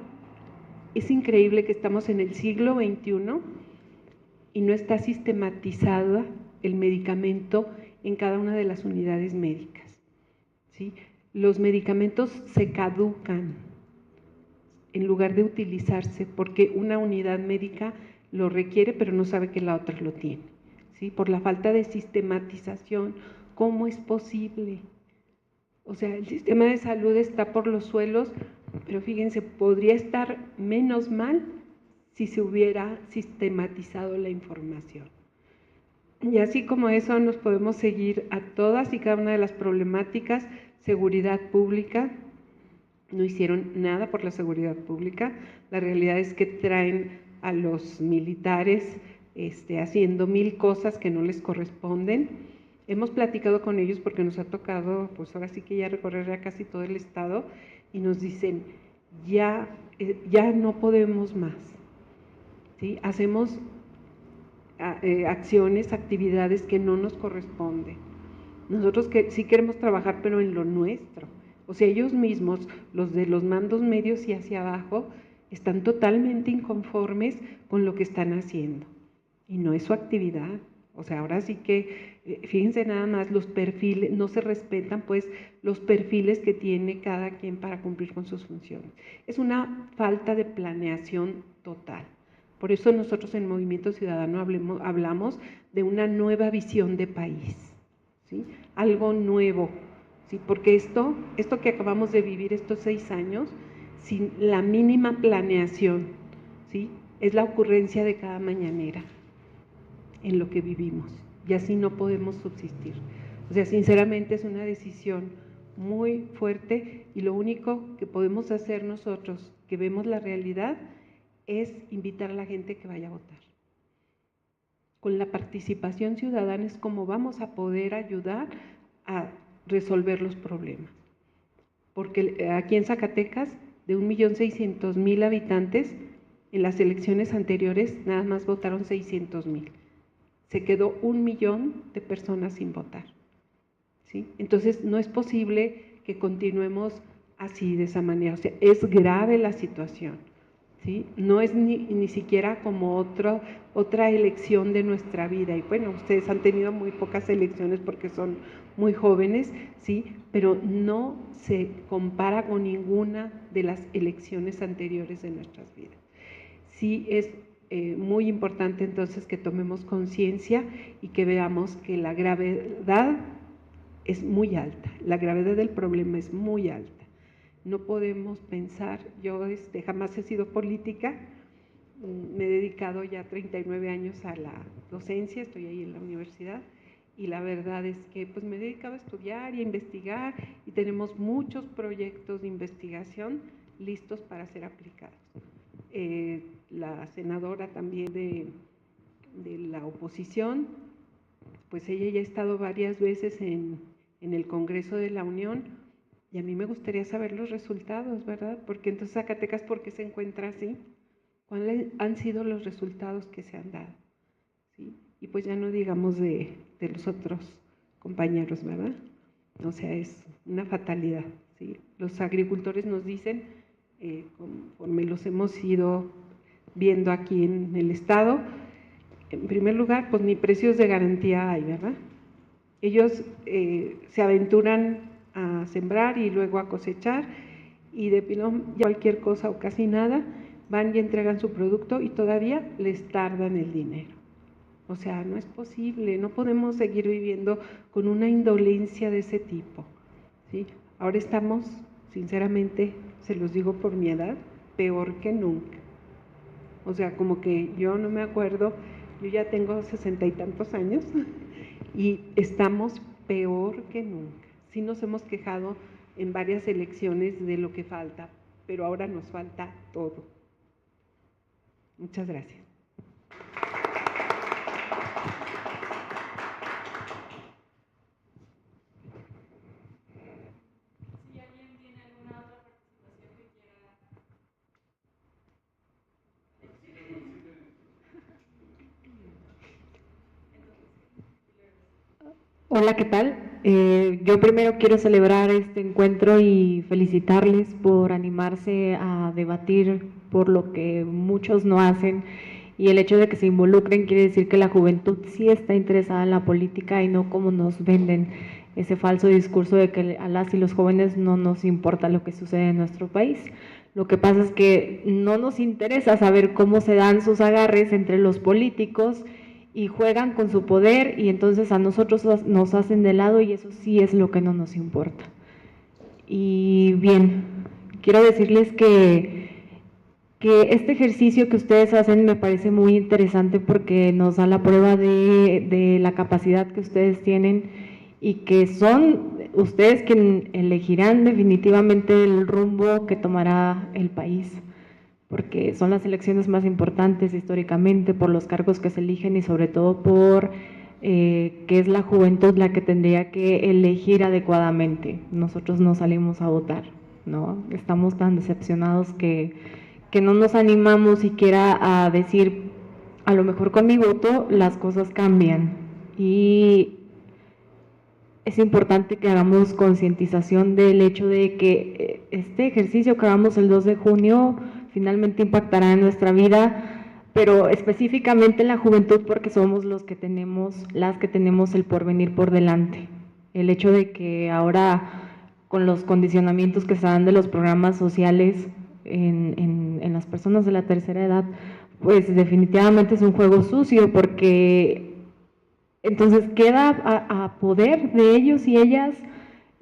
S7: Es increíble que estamos en el siglo XXI y no está sistematizado el medicamento en cada una de las unidades médicas, ¿sí? Los medicamentos se caducan en lugar de utilizarse porque una unidad médica lo requiere, pero no sabe que la otra lo tiene, ¿sí? Por la falta de sistematización. ¿Cómo es posible? O sea, el sistema de salud está por los suelos, pero fíjense, podría estar menos mal si se hubiera sistematizado la información. Y así como eso nos podemos seguir a todas y cada una de las problemáticas. Seguridad pública, no hicieron nada por la seguridad pública. La realidad es que traen a los militares haciendo 1000 cosas que no les corresponden. Hemos platicado con ellos porque nos ha tocado, pues ahora sí que ya recorrer ya casi todo el estado, y nos dicen, ya no podemos más, ¿sí? Hacemos acciones, actividades que no nos corresponden. Nosotros sí queremos trabajar, pero en lo nuestro. O sea, ellos mismos, los de los mandos medios y hacia abajo, están totalmente inconformes con lo que están haciendo. Y no es su actividad. O sea, ahora sí que, fíjense nada más, los perfiles, no se respetan pues los perfiles que tiene cada quien para cumplir con sus funciones. Es una falta de planeación total. Por eso nosotros en Movimiento Ciudadano hablamos de una nueva visión de país, ¿sí? Algo nuevo, ¿sí? Porque esto que acabamos de vivir estos 6 años, sin la mínima planeación, ¿sí? Es la ocurrencia de cada mañanera en lo que vivimos, y así no podemos subsistir. O sea, sinceramente es una decisión muy fuerte, y lo único que podemos hacer nosotros, que vemos la realidad, es invitar a la gente que vaya a votar. Con la participación ciudadana es como vamos a poder ayudar a resolver los problemas. Porque aquí en Zacatecas, de 1.600.000 habitantes, en las elecciones anteriores nada más votaron 600.000. Se quedó 1 millón de personas sin votar, ¿sí? Entonces no es posible que continuemos así, de esa manera. O sea, es grave la situación, ¿sí? No es ni siquiera como otra elección de nuestra vida. Y bueno, ustedes han tenido muy pocas elecciones porque son muy jóvenes, ¿sí? Pero no se compara con ninguna de las elecciones anteriores de nuestras vidas. Sí es muy importante entonces que tomemos conciencia y que veamos que la gravedad es muy alta, la gravedad del problema es muy alta. No podemos pensar, yo jamás he sido política, me he dedicado ya 39 años a la docencia, estoy ahí en la universidad, y la verdad es que pues me he dedicado a estudiar y a investigar, y tenemos muchos proyectos de investigación listos para ser aplicados. La senadora también de la oposición, pues ella ya ha estado varias veces en el Congreso de la Unión, y a mí me gustaría saber los resultados, ¿verdad? Porque entonces Zacatecas, ¿por qué se encuentra así? ¿Cuáles han sido los resultados que se han dado? ¿Sí? Y pues ya no digamos de los otros compañeros, ¿verdad? O sea, es una fatalidad, ¿sí? Los agricultores nos dicen, conforme los hemos ido viendo aquí en el estado, en primer lugar, pues ni precios de garantía hay, ¿verdad? Ellos se aventuran a sembrar y luego a cosechar, y de pilón ya cualquier cosa o casi nada, van y entregan su producto y todavía les tardan el dinero. O sea, no es posible, no podemos seguir viviendo con una indolencia de ese tipo, ¿sí? Ahora estamos, sinceramente, se los digo por mi edad, peor que nunca. O sea, como que yo no me acuerdo, yo ya tengo 60 y tantos años y estamos peor que nunca. Sí nos hemos quejado en varias elecciones de lo que falta, pero ahora nos falta todo. Muchas gracias.
S1: Si alguien tiene alguna otra participación que quiera.
S8: Hola, ¿qué tal? Yo primero quiero celebrar este encuentro y felicitarles por animarse a debatir por lo que muchos no hacen, y el hecho de que se involucren quiere decir que la juventud sí está interesada en la política y no como nos venden ese falso discurso de que a las y los jóvenes no nos importa lo que sucede en nuestro país. Lo que pasa es que no nos interesa saber cómo se dan sus agarres entre los políticos y juegan con su poder, y entonces a nosotros nos hacen de lado, y eso sí es lo que no nos importa. Y bien, quiero decirles que este ejercicio que ustedes hacen me parece muy interesante porque nos da la prueba de la capacidad que ustedes tienen, y que son ustedes quienes elegirán definitivamente el rumbo que tomará el país, porque son las elecciones más importantes históricamente por los cargos que se eligen y sobre todo por que es la juventud la que tendría que elegir adecuadamente. Nosotros no salimos a votar, ¿no? Estamos tan decepcionados que no nos animamos siquiera a decir, a lo mejor con mi voto las cosas cambian, y es importante que hagamos concientización del hecho de que este ejercicio que hagamos el 2 de junio finalmente impactará en nuestra vida, pero específicamente en la juventud, porque somos las que tenemos el porvenir por delante. El hecho de que ahora, con los condicionamientos que se dan de los programas sociales en las personas de la tercera edad, pues definitivamente es un juego sucio, porque entonces queda a poder de ellos y ellas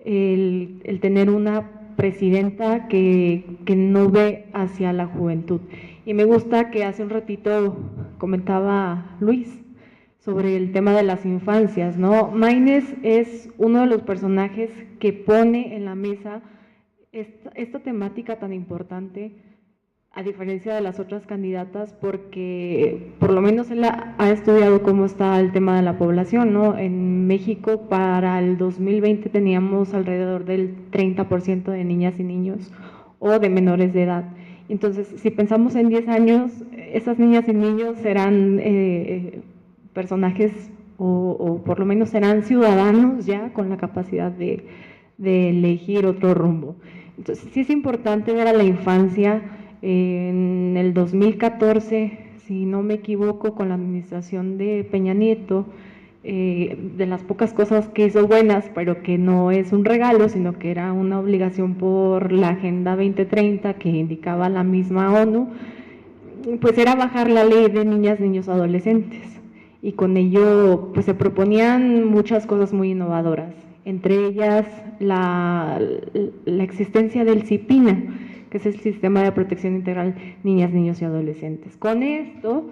S8: el tener una presidenta que no ve hacia la juventud. Y me gusta que hace un ratito comentaba Luis sobre el tema de las infancias, ¿no? Maynes es uno de los personajes que pone en la mesa esta temática tan importante a diferencia de las otras candidatas, porque por lo menos él ha estudiado cómo está el tema de la población, ¿no? En México para el 2020 teníamos alrededor del 30% de niñas y niños o de menores de edad. Entonces, si pensamos en 10 años, esas niñas y niños serán personajes o por lo menos serán ciudadanos ya con la capacidad de elegir otro rumbo. Entonces, sí es importante ver a la infancia. En el 2014, si no me equivoco, con la administración de Peña Nieto, de las pocas cosas que hizo buenas, pero que no es un regalo, sino que era una obligación por la Agenda 2030 que indicaba la misma ONU, pues era bajar la ley de niñas, niños, adolescentes. Y con ello pues se proponían muchas cosas muy innovadoras, entre ellas la existencia del CIPINA, que es el Sistema de Protección Integral Niñas, Niños y Adolescentes. Con esto,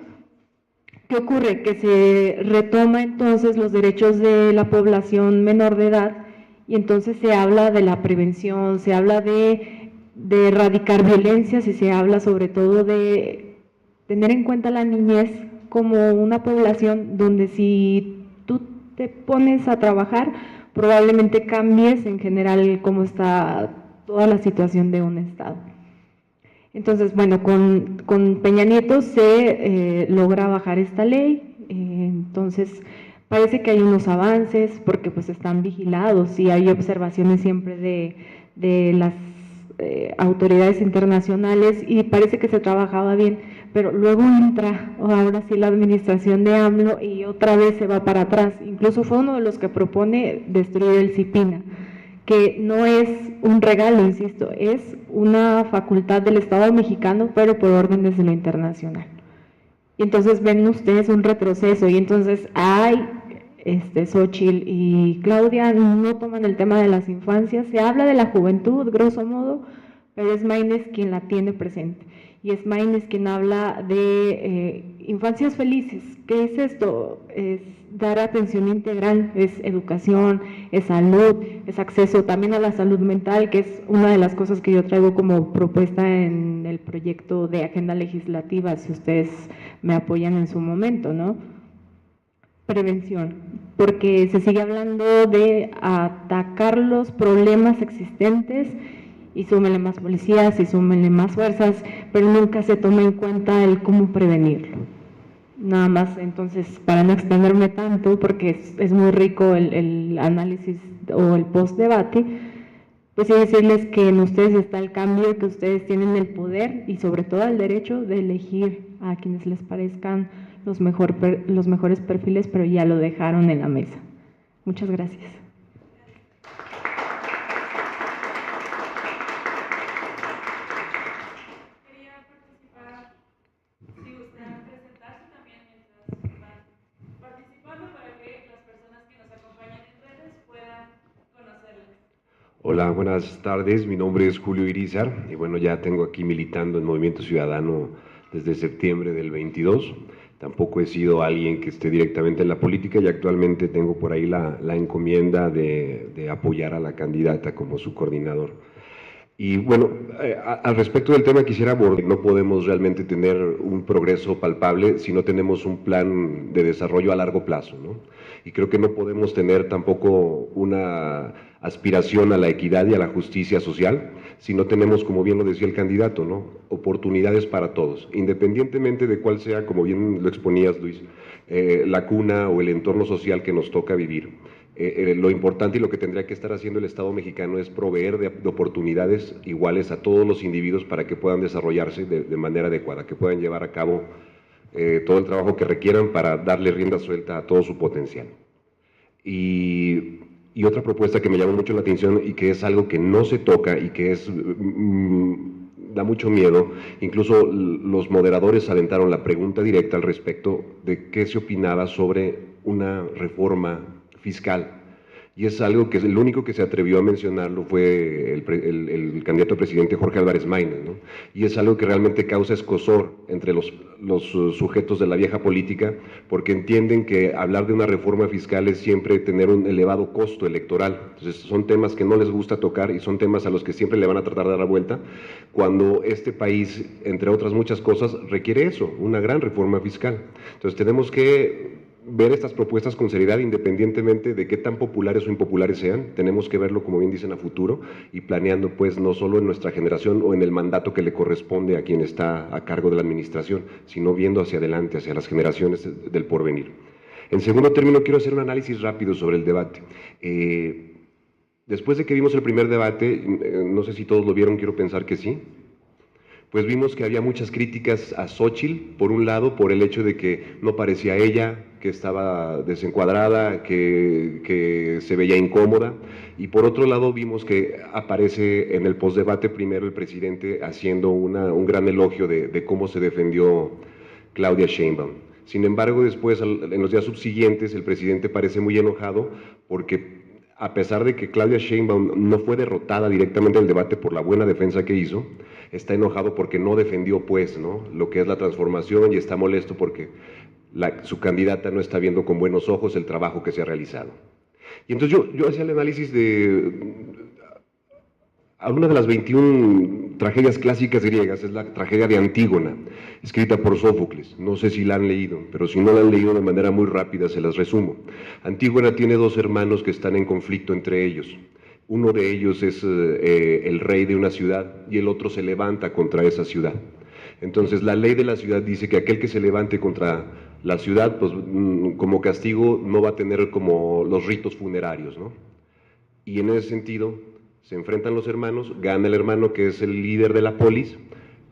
S8: ¿qué ocurre? Que se retoma entonces los derechos de la población menor de edad y entonces se habla de la prevención, se habla de erradicar violencias y se habla sobre todo de tener en cuenta la niñez como una población donde si tú te pones a trabajar, probablemente cambies en general cómo está toda la situación de un estado. Entonces, bueno, con Peña Nieto se logra bajar esta ley, entonces parece que hay unos avances porque pues están vigilados y hay observaciones siempre de las autoridades internacionales y parece que se trabajaba bien, pero luego entra ahora sí la administración de AMLO y otra vez se va para atrás. Incluso fue uno de los que propone destruir el CIPINA, que no es un regalo, insisto, es una facultad del Estado mexicano, pero por órdenes de lo internacional. Y entonces ven ustedes un retroceso, y entonces Xóchitl y Claudia no toman el tema de las infancias, se habla de la juventud, grosso modo, pero es Maínez quien la tiene presente. Y es Maínez quien habla de infancias felices. ¿Qué es esto? Es dar atención integral, es educación, es salud, es acceso también a la salud mental, que es una de las cosas que yo traigo como propuesta en el proyecto de agenda legislativa, si ustedes me apoyan en su momento, ¿no? Prevención, porque se sigue hablando de atacar los problemas existentes y súmenle más policías y súmenle más fuerzas, pero nunca se toma en cuenta el cómo prevenirlo. Nada más, entonces, para no extenderme tanto, porque es muy rico el análisis o el post-debate, pues sí decirles que en ustedes está el cambio, que ustedes tienen el poder y sobre todo el derecho de elegir a quienes les parezcan los mejores perfiles, pero ya lo dejaron en la mesa. Muchas gracias.
S9: Hola, buenas tardes. Mi nombre es Julio Irizar y bueno, ya tengo aquí militando en Movimiento Ciudadano desde septiembre del 22. Tampoco he sido alguien que esté directamente en la política y actualmente tengo por ahí la encomienda de apoyar a la candidata como su coordinador. Y bueno, al respecto del tema quisiera abordar, no podemos realmente tener un progreso palpable si no tenemos un plan de desarrollo a largo plazo, ¿no? Y creo que no podemos tener tampoco una aspiración a la equidad y a la justicia social si no tenemos, como bien lo decía el candidato, ¿no?, oportunidades para todos, independientemente de cuál sea, como bien lo exponías, Luis, la cuna o el entorno social que nos toca vivir. Lo importante y lo que tendría que estar haciendo el Estado mexicano es proveer de oportunidades iguales a todos los individuos para que puedan desarrollarse de manera adecuada, que puedan llevar a cabo todo el trabajo que requieran para darle rienda suelta a todo su potencial. Y otra propuesta que me llama mucho la atención y que es algo que no se toca y que da mucho miedo, incluso los moderadores aventaron la pregunta directa al respecto de qué se opinaba sobre una reforma fiscal. Y es algo que el único que se atrevió a mencionarlo fue el candidato a presidente Jorge Álvarez Maínez, ¿no? Y es algo que realmente causa escozor entre los sujetos de la vieja política, porque entienden que hablar de una reforma fiscal es siempre tener un elevado costo electoral. Entonces son temas que no les gusta tocar y son temas a los que siempre le van a tratar de dar la vuelta, cuando este país, entre otras muchas cosas, requiere eso, una gran reforma fiscal. Entonces tenemos que ver estas propuestas con seriedad, independientemente de qué tan populares o impopulares sean. Tenemos que verlo, como bien dicen, a futuro y planeando, pues, no solo en nuestra generación o en el mandato que le corresponde a quien está a cargo de la administración, sino viendo hacia adelante, hacia las generaciones del porvenir. En segundo término, quiero hacer un análisis rápido sobre el debate. Después de que vimos el primer debate, no sé si todos lo vieron, quiero pensar que sí, pues vimos que había muchas críticas a Xóchitl, por un lado, por el hecho de que no parecía ella, que estaba desencuadrada, que se veía incómoda, y por otro lado vimos que aparece en el postdebate primero el presidente haciendo un gran elogio de cómo se defendió Claudia Sheinbaum. Sin embargo, después, en los días subsiguientes, el presidente parece muy enojado porque, a pesar de que Claudia Sheinbaum no fue derrotada directamente en el debate por la buena defensa que hizo, está enojado porque no defendió, pues, ¿no?, lo que es la transformación, y está molesto porque su candidata no está viendo con buenos ojos el trabajo que se ha realizado. Y entonces yo hacía el análisis de una de las 21 tragedias clásicas griegas, es la tragedia de Antígona, escrita por Sófocles. No sé si la han leído, pero si no la han leído de manera muy rápida se las resumo. Antígona tiene dos hermanos que están en conflicto entre ellos. Uno de ellos es el rey de una ciudad y el otro se levanta contra esa ciudad. Entonces la ley de la ciudad dice que aquel que se levante contra la ciudad, pues como castigo no va a tener como los ritos funerarios, ¿no? Y en ese sentido se enfrentan los hermanos, gana el hermano que es el líder de la polis,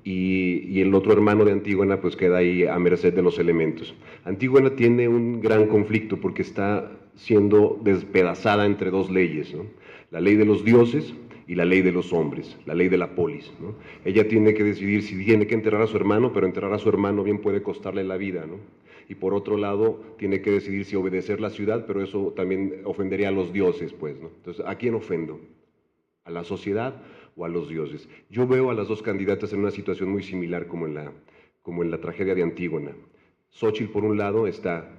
S9: y el otro hermano de Antígona pues queda ahí a merced de los elementos. Antígona tiene un gran conflicto porque está siendo despedazada entre dos leyes, ¿no?, la ley de los dioses y la ley de los hombres, la ley de la polis, ¿no? Ella tiene que decidir si tiene que enterrar a su hermano, pero enterrar a su hermano bien puede costarle la vida, ¿no? Y por otro lado, tiene que decidir si obedecer la ciudad, pero eso también ofendería a los dioses, pues, ¿no? Entonces, ¿a quién ofendo? ¿A la sociedad o a los dioses? Yo veo a las dos candidatas en una situación muy similar como en la tragedia de Antígona. Xóchitl, por un lado, está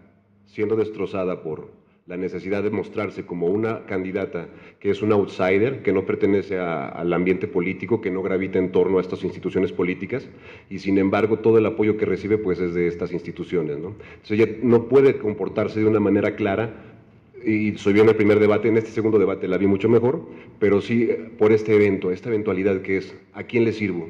S9: siendo destrozada por la necesidad de mostrarse como una candidata que es un outsider, que no pertenece al ambiente político, que no gravita en torno a estas instituciones políticas, y sin embargo todo el apoyo que recibe pues es de estas instituciones, ¿no? Entonces ella no puede comportarse de una manera clara, y soy bien el primer debate, en este segundo debate la vi mucho mejor, pero sí por este evento, esta eventualidad que es, ¿a quién le sirvo?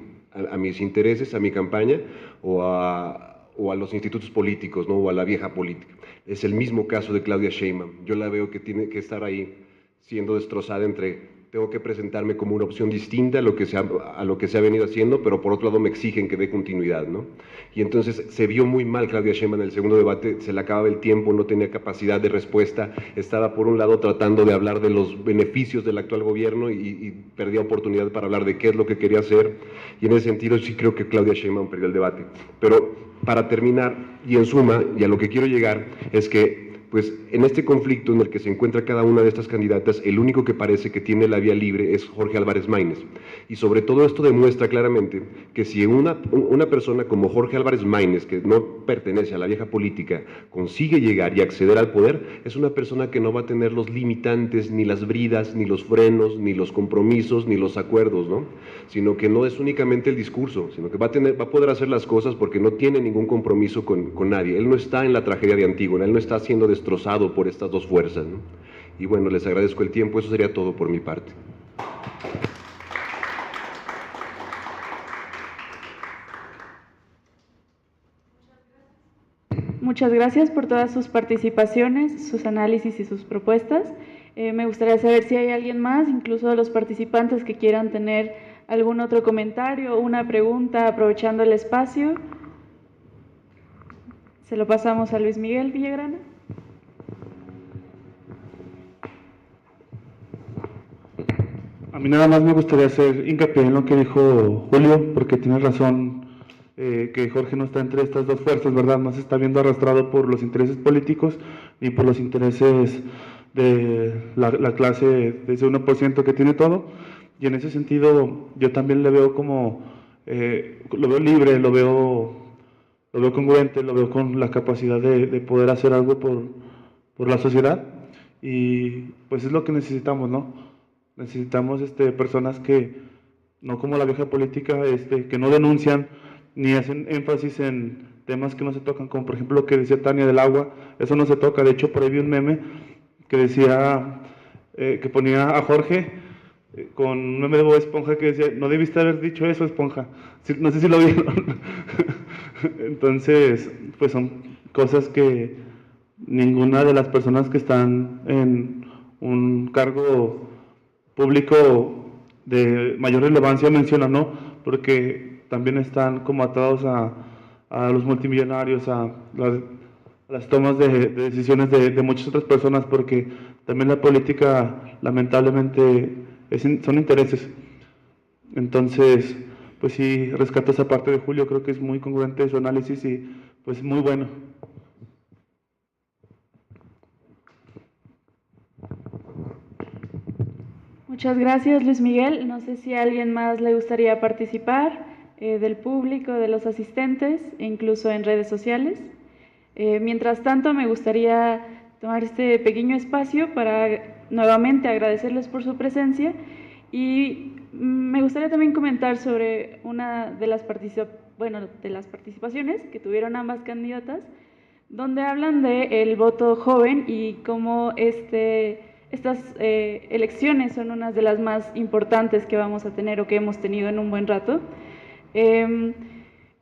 S9: ¿A mis intereses, a mi campaña, o a los institutos políticos, ¿no?, o a la vieja política? Es el mismo caso de Claudia Sheinbaum. Yo la veo que tiene que estar ahí siendo destrozada entre tengo que presentarme como una opción distinta a lo que se ha venido haciendo, pero por otro lado me exigen que dé continuidad, ¿no? Y entonces se vio muy mal Claudia Sheinbaum en el segundo debate, se le acababa el tiempo, no tenía capacidad de respuesta, estaba por un lado tratando de hablar de los beneficios del actual gobierno y perdía oportunidad para hablar de qué es lo que quería hacer, y en ese sentido sí creo que Claudia Sheinbaum perdió el debate. Pero para terminar, y en suma, y a lo que quiero llegar, es que pues en este conflicto en el que se encuentra cada una de estas candidatas, el único que parece que tiene la vía libre es Jorge Álvarez Maínez. Y sobre todo esto demuestra claramente que si una persona como Jorge Álvarez Maínez, que no pertenece a la vieja política, consigue llegar y acceder al poder, es una persona que no va a tener los limitantes, ni las bridas, ni los frenos, ni los compromisos, ni los acuerdos, ¿no? Sino que no es únicamente el discurso, sino que va a poder hacer las cosas porque no tiene ningún compromiso con nadie. Él no está en la tragedia de Antígona, él no está siendo destrozado por estas dos fuerzas, ¿no? Y bueno, les agradezco el tiempo, eso sería todo por mi parte.
S1: Muchas gracias por todas sus participaciones, sus análisis y sus propuestas. Me gustaría saber si hay alguien más, incluso de los participantes, que quieran tener algún otro comentario o una pregunta aprovechando el espacio. Se lo pasamos a Luis Miguel Villagrana.
S5: A mí nada más me gustaría hacer hincapié en lo que dijo Julio, porque tiene razón que Jorge no está entre estas dos fuerzas, ¿verdad? No se está viendo arrastrado por los intereses políticos ni por los intereses de la clase, de ese 1% que tiene todo, y en ese sentido yo también le veo como, lo veo libre, lo veo congruente, lo veo con la capacidad de poder hacer algo por la sociedad, y pues es lo que necesitamos, ¿no? Necesitamos personas que, no como la vieja política, que no denuncian ni hacen énfasis en temas que no se tocan, como por ejemplo lo que decía Tania del agua, eso no se toca. De hecho, por ahí vi un meme que decía, que ponía a Jorge con un meme de Bob Esponja que decía, no debiste haber dicho eso, Esponja. No sé si lo vieron. Entonces, pues son cosas que ninguna de las personas que están en un cargo público de mayor relevancia menciona, ¿no? Porque también están como atados a los multimillonarios, a las tomas de decisiones de muchas otras personas, porque también la política lamentablemente son intereses. Entonces, pues sí, rescato esa parte de Julio, creo que es muy congruente su análisis y pues muy bueno.
S1: Muchas gracias, Luis Miguel. No sé si a alguien más le gustaría participar, del público, de los asistentes, e incluso en redes sociales. Mientras tanto, me gustaría tomar este pequeño espacio para nuevamente agradecerles por su presencia y me gustaría también comentar sobre una de las participaciones que tuvieron ambas candidatas, donde hablan del voto joven y cómo estas elecciones son unas de las más importantes que vamos a tener o que hemos tenido en un buen rato.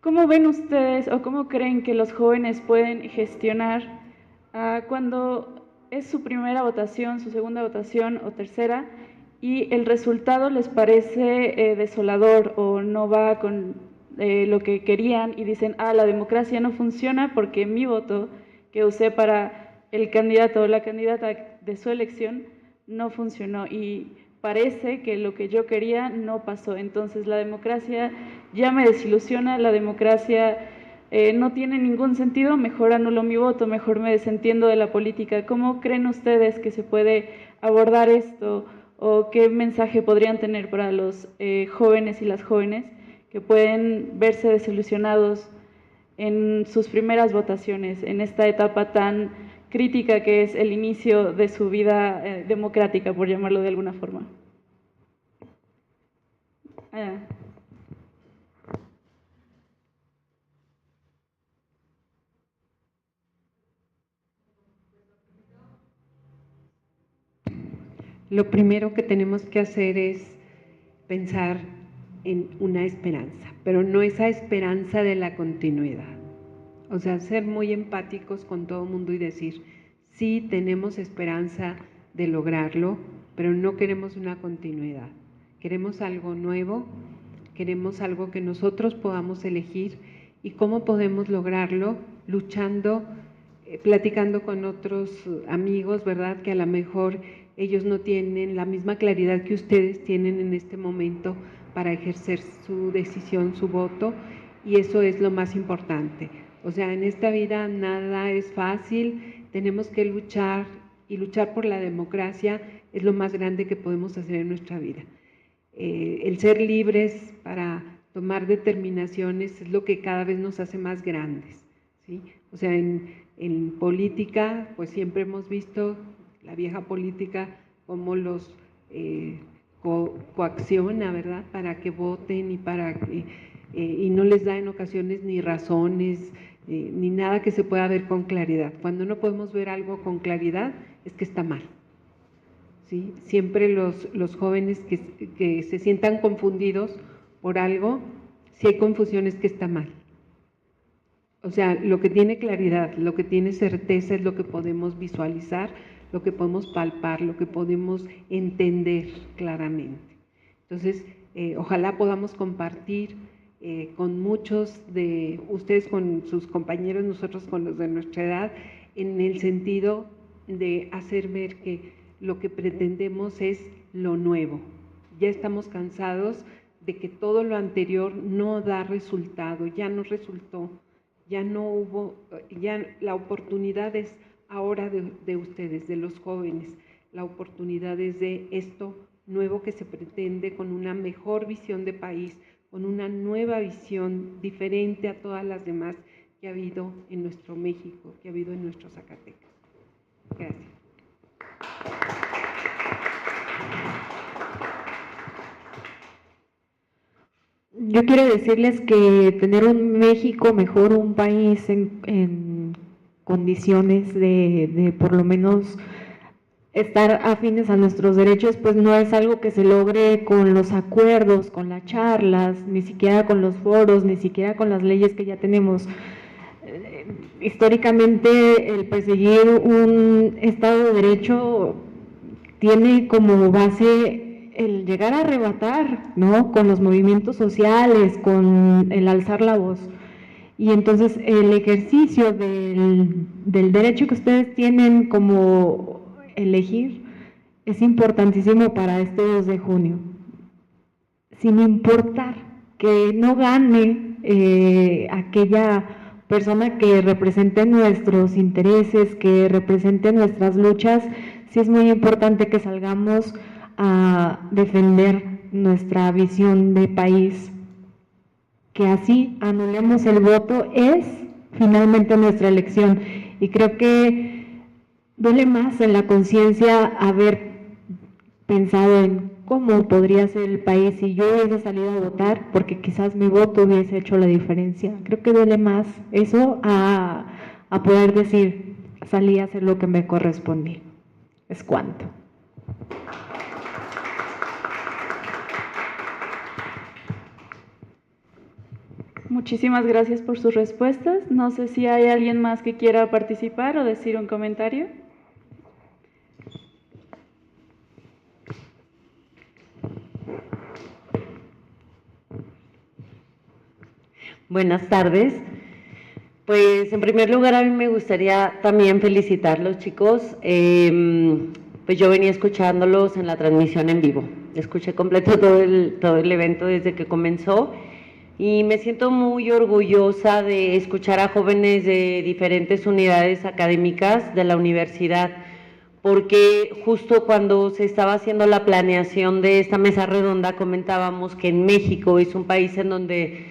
S1: ¿Cómo ven ustedes o cómo creen que los jóvenes pueden gestionar cuando es su primera votación, su segunda votación o tercera y el resultado les parece desolador o no va con lo que querían y dicen, la democracia no funciona porque mi voto que usé para el candidato o la candidata de su elección no funcionó y parece que lo que yo quería no pasó? Entonces la democracia ya me desilusiona, la democracia no tiene ningún sentido, mejor anulo mi voto, mejor me desentiendo de la política. ¿Cómo creen ustedes que se puede abordar esto o qué mensaje podrían tener para los jóvenes y las jóvenes que pueden verse desilusionados en sus primeras votaciones, en esta etapa tan crítica que es el inicio de su vida democrática, por llamarlo de alguna forma?
S7: Lo primero que tenemos que hacer es pensar en una esperanza, pero no esa esperanza de la continuidad. O sea, ser muy empáticos con todo el mundo y decir, sí, tenemos esperanza de lograrlo, pero no queremos una continuidad. Queremos algo nuevo, queremos algo que nosotros podamos elegir. ¿Y cómo podemos lograrlo? Luchando, platicando con otros amigos, ¿verdad? Que a lo mejor ellos no tienen la misma claridad que ustedes tienen en este momento para ejercer su decisión, su voto, y eso es lo más importante. O sea, en esta vida nada es fácil, tenemos que luchar, y luchar por la democracia es lo más grande que podemos hacer en nuestra vida. El ser libres para tomar determinaciones es lo que cada vez nos hace más grandes, ¿sí? O sea, en política, pues siempre hemos visto la vieja política como los coacciona, ¿verdad?, para que voten y no les da en ocasiones ni razones, ni nada que se pueda ver con claridad. Cuando no podemos ver algo con claridad, es que está mal, ¿sí? Siempre los jóvenes que se sientan confundidos por algo, si hay confusión es que está mal. O sea, lo que tiene claridad, lo que tiene certeza es lo que podemos visualizar, lo que podemos palpar, lo que podemos entender claramente. Entonces, ojalá podamos compartir con muchos de ustedes, con sus compañeros, nosotros con los de nuestra edad, en el sentido de hacer ver que lo que pretendemos es lo nuevo. Ya estamos cansados de que todo lo anterior no da resultado, ya no resultó, ya no hubo, ya la oportunidad es ahora de ustedes, de los jóvenes. La oportunidad es de esto nuevo que se pretende, con una mejor visión de país, con una nueva visión diferente a todas las demás que ha habido en nuestro México, que ha habido en nuestro Zacatecas. Gracias.
S8: Yo quiero decirles que tener un México mejor, un país en condiciones de por lo menos estar afines a nuestros derechos, pues no es algo que se logre con los acuerdos, con las charlas, ni siquiera con los foros, ni siquiera con las leyes que ya tenemos. Históricamente, el perseguir un Estado de Derecho tiene como base el llegar a arrebatar, ¿no?, con los movimientos sociales, con el alzar la voz. Y entonces el ejercicio del derecho que ustedes tienen como elegir es importantísimo para este 2 de junio. Sin importar que no gane aquella persona que represente nuestros intereses, que represente nuestras luchas, sí es muy importante que salgamos a defender nuestra visión de país, que así anulemos el voto es finalmente nuestra elección. Y creo que duele más en la conciencia haber pensado en cómo podría ser el país si yo hubiese salido a votar, porque quizás mi voto hubiese hecho la diferencia. Creo que duele más eso a poder decir, salí a hacer lo que me correspondía. Es cuanto.
S1: Muchísimas gracias por sus respuestas. No sé si hay alguien más que quiera participar o decir un comentario.
S10: Buenas tardes. Pues en primer lugar a mí me gustaría también felicitarlos, chicos. Pues yo venía escuchándolos en la transmisión en vivo. Escuché completo todo el evento desde que comenzó y me siento muy orgullosa de escuchar a jóvenes de diferentes unidades académicas de la universidad, porque justo cuando se estaba haciendo la planeación de esta mesa redonda comentábamos que en México es un país en donde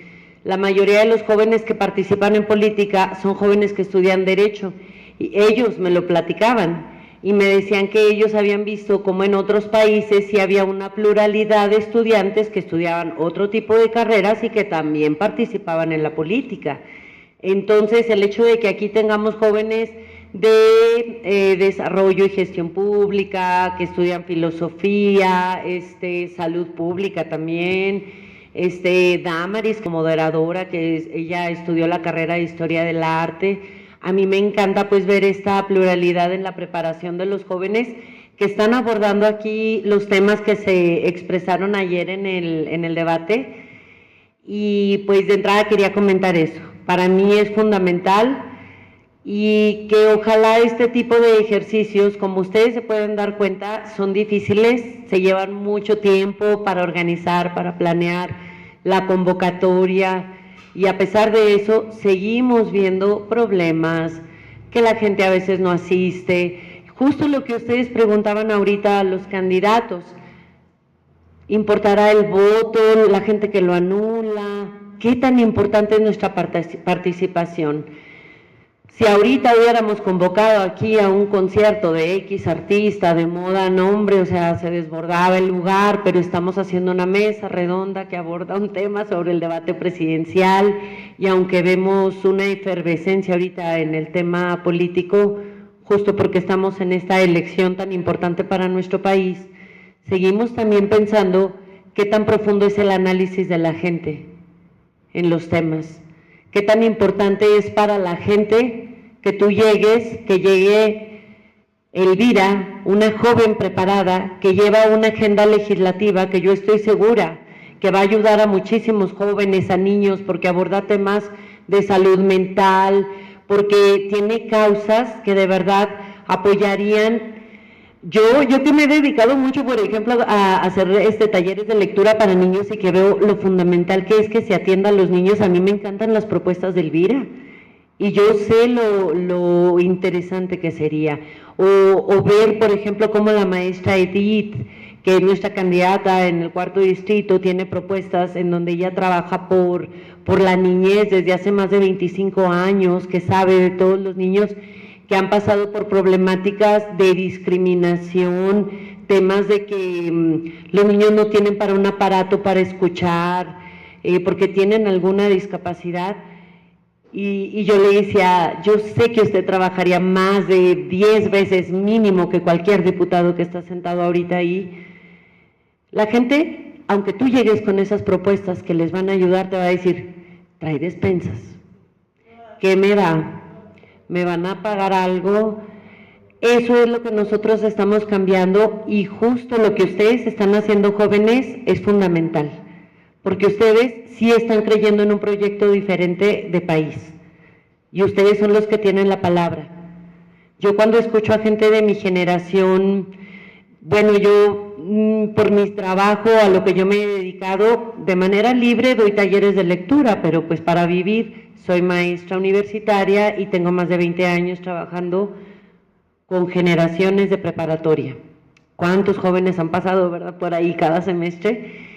S10: la mayoría de los jóvenes que participan en política son jóvenes que estudian Derecho, y ellos me lo platicaban y me decían que ellos habían visto como en otros países sí había una pluralidad de estudiantes que estudiaban otro tipo de carreras y que también participaban en la política. Entonces, el hecho de que aquí tengamos jóvenes de desarrollo y gestión pública, que estudian filosofía, salud pública también, Damaris como moderadora, que ella estudió la carrera de Historia del Arte. A mí me encanta pues ver esta pluralidad en la preparación de los jóvenes que están abordando aquí los temas que se expresaron ayer en el debate. Y pues de entrada quería comentar eso. Para mí es fundamental y que ojalá este tipo de ejercicios, como ustedes se pueden dar cuenta, son difíciles, se llevan mucho tiempo para organizar, para planear la convocatoria, y a pesar de eso seguimos viendo problemas, que la gente a veces no asiste. Justo lo que ustedes preguntaban ahorita a los candidatos, ¿importará el voto, la gente que lo anula? ¿Qué tan importante es nuestra participación? Si ahorita hubiéramos convocado aquí a un concierto de X artista de moda, no hombre, o sea, se desbordaba el lugar, pero estamos haciendo una mesa redonda que aborda un tema sobre el debate presidencial, y aunque vemos una efervescencia ahorita en el tema político, justo porque estamos en esta elección tan importante para nuestro país, seguimos también pensando qué tan profundo es el análisis de la gente en los temas, qué tan importante es para la gente que tú llegues, que llegue Elvira, una joven preparada que lleva una agenda legislativa que yo estoy segura que va a ayudar a muchísimos jóvenes, a niños, porque aborda temas de salud mental, porque tiene causas que de verdad apoyarían. Yo que me he dedicado mucho, por ejemplo, a hacer talleres de lectura para niños y que veo lo fundamental que es que se atienda a los niños, a mí me encantan las propuestas de Elvira. y yo sé lo interesante que sería. O ver, por ejemplo, cómo la maestra Edith, que es nuestra candidata en el 4º distrito, tiene propuestas en donde ella trabaja por la niñez desde hace más de 25 años, que sabe de todos los niños que han pasado por problemáticas de discriminación, temas de que los niños no tienen para un aparato para escuchar, porque tienen alguna discapacidad. Y yo le decía, yo sé que usted trabajaría más de 10 veces mínimo que cualquier diputado que está sentado ahorita ahí. La gente, aunque tú llegues con esas propuestas que les van a ayudar, te va a decir, trae despensas. ¿Qué me da? ¿Me van a pagar algo? Eso es lo que nosotros estamos cambiando, y justo lo que ustedes están haciendo, jóvenes, es fundamental, porque ustedes sí están creyendo en un proyecto diferente de país, y ustedes son los que tienen la palabra. Yo cuando escucho a gente de mi generación, bueno, yo por mi trabajo, a lo que yo me he dedicado, de manera libre doy talleres de lectura, pero pues para vivir soy maestra universitaria y tengo más de 20 años trabajando con generaciones de preparatoria. ¿Cuántos jóvenes han pasado, verdad, por ahí cada semestre?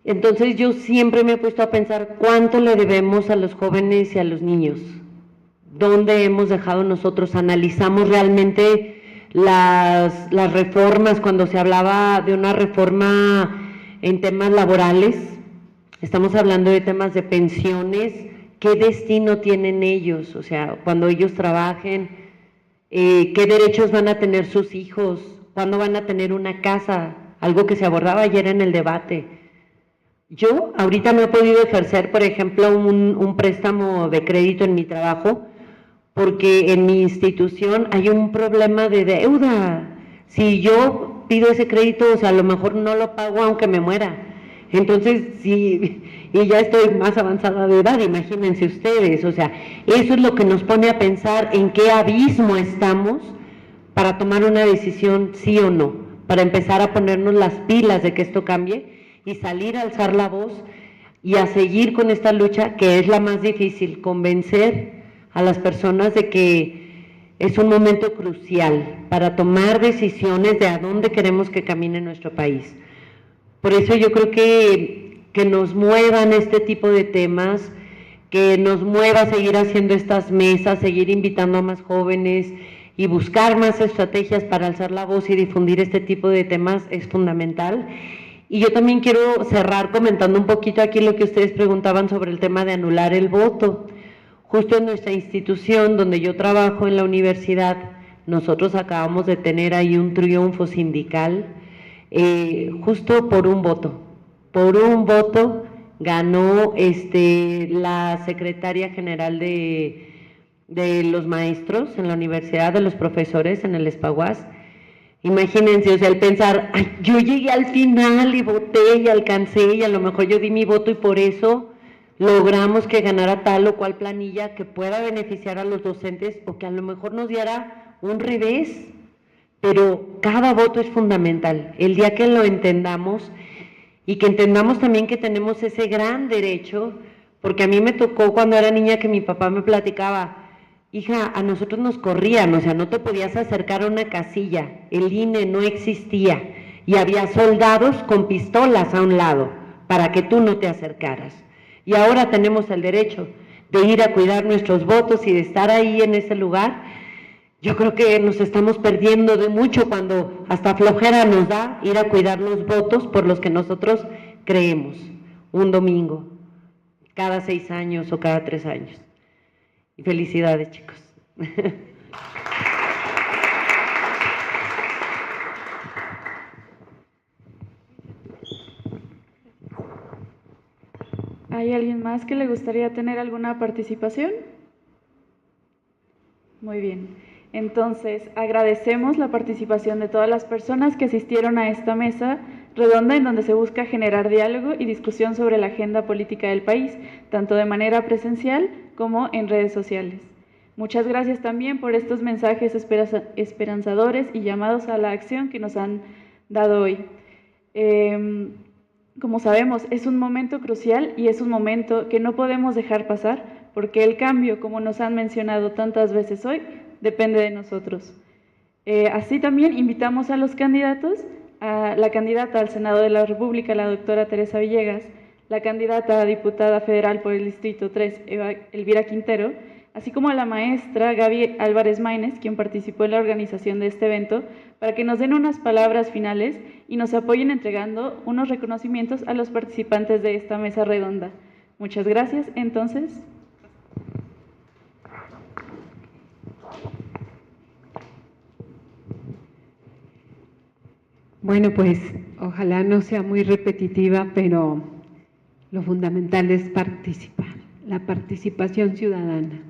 S10: Entonces yo siempre me he puesto a pensar cuánto le debemos a los jóvenes y a los niños. ¿Dónde hemos dejado nosotros? Analizamos realmente las reformas, cuando se hablaba de una reforma en temas laborales, estamos hablando de temas de pensiones, ¿qué destino tienen ellos? O sea, cuando ellos trabajen, ¿qué derechos van a tener sus hijos? ¿Cuándo van a tener una casa? Algo que se abordaba ayer en el debate. Yo ahorita no he podido ejercer, por ejemplo, un préstamo de crédito en mi trabajo, porque en mi institución hay un problema de deuda. Si yo pido ese crédito, o sea, a lo mejor no lo pago aunque me muera. Entonces, y ya estoy más avanzada de edad, imagínense ustedes, o sea, eso es lo que nos pone a pensar en qué abismo estamos para tomar una decisión sí o no, para empezar a ponernos las pilas de que esto cambie y salir a alzar la voz y a seguir con esta lucha, que es la más difícil, convencer a las personas de que es un momento crucial para tomar decisiones de a dónde queremos que camine nuestro país. Por eso yo creo que nos muevan este tipo de temas, que nos mueva a seguir haciendo estas mesas, seguir invitando a más jóvenes y buscar más estrategias para alzar la voz y difundir este tipo de temas es fundamental. Y yo también quiero cerrar comentando un poquito aquí lo que ustedes preguntaban sobre el tema de anular el voto. Justo en nuestra institución donde yo trabajo en la universidad, nosotros acabamos de tener ahí un triunfo sindical, justo por un voto. Por un voto ganó la secretaria general de los maestros en la universidad, de los profesores en el Espaguas. Imagínense, o sea, el pensar, ay, yo llegué al final y voté y alcancé y a lo mejor yo di mi voto y por eso logramos que ganara tal o cual planilla que pueda beneficiar a los docentes o que a lo mejor nos diera un revés, pero cada voto es fundamental. El día que lo entendamos y que entendamos también que tenemos ese gran derecho, porque a mí me tocó cuando era niña que mi papá me platicaba, hija, a nosotros nos corrían, o sea, no te podías acercar a una casilla, el INE no existía y había soldados con pistolas a un lado para que tú no te acercaras. Y ahora tenemos el derecho de ir a cuidar nuestros votos y de estar ahí en ese lugar. Yo creo que nos estamos perdiendo de mucho cuando hasta flojera nos da ir a cuidar los votos por los que nosotros creemos, un domingo, cada 6 años o cada 3 años. Y felicidades, chicos.
S1: ¿Hay alguien más que le gustaría tener alguna participación? Muy bien. Entonces, agradecemos la participación de todas las personas que asistieron a esta mesa redonda en donde se busca generar diálogo y discusión sobre la agenda política del país, tanto de manera presencial como en redes sociales. Muchas gracias también por estos mensajes esperanzadores y llamados a la acción que nos han dado hoy. Como sabemos, es un momento crucial y es un momento que no podemos dejar pasar porque el cambio, como nos han mencionado tantas veces hoy, depende de nosotros. Así también invitamos a los candidatos, a la candidata al Senado de la República, la doctora Teresa Villegas, la candidata a diputada federal por el Distrito 3, Elvira Quintero, así como a la maestra Gaby Álvarez Maínez, quien participó en la organización de este evento, para que nos den unas palabras finales y nos apoyen entregando unos reconocimientos a los participantes de esta mesa redonda. Muchas gracias. Entonces,
S7: bueno, pues ojalá no sea muy repetitiva, pero lo fundamental es participar. La participación ciudadana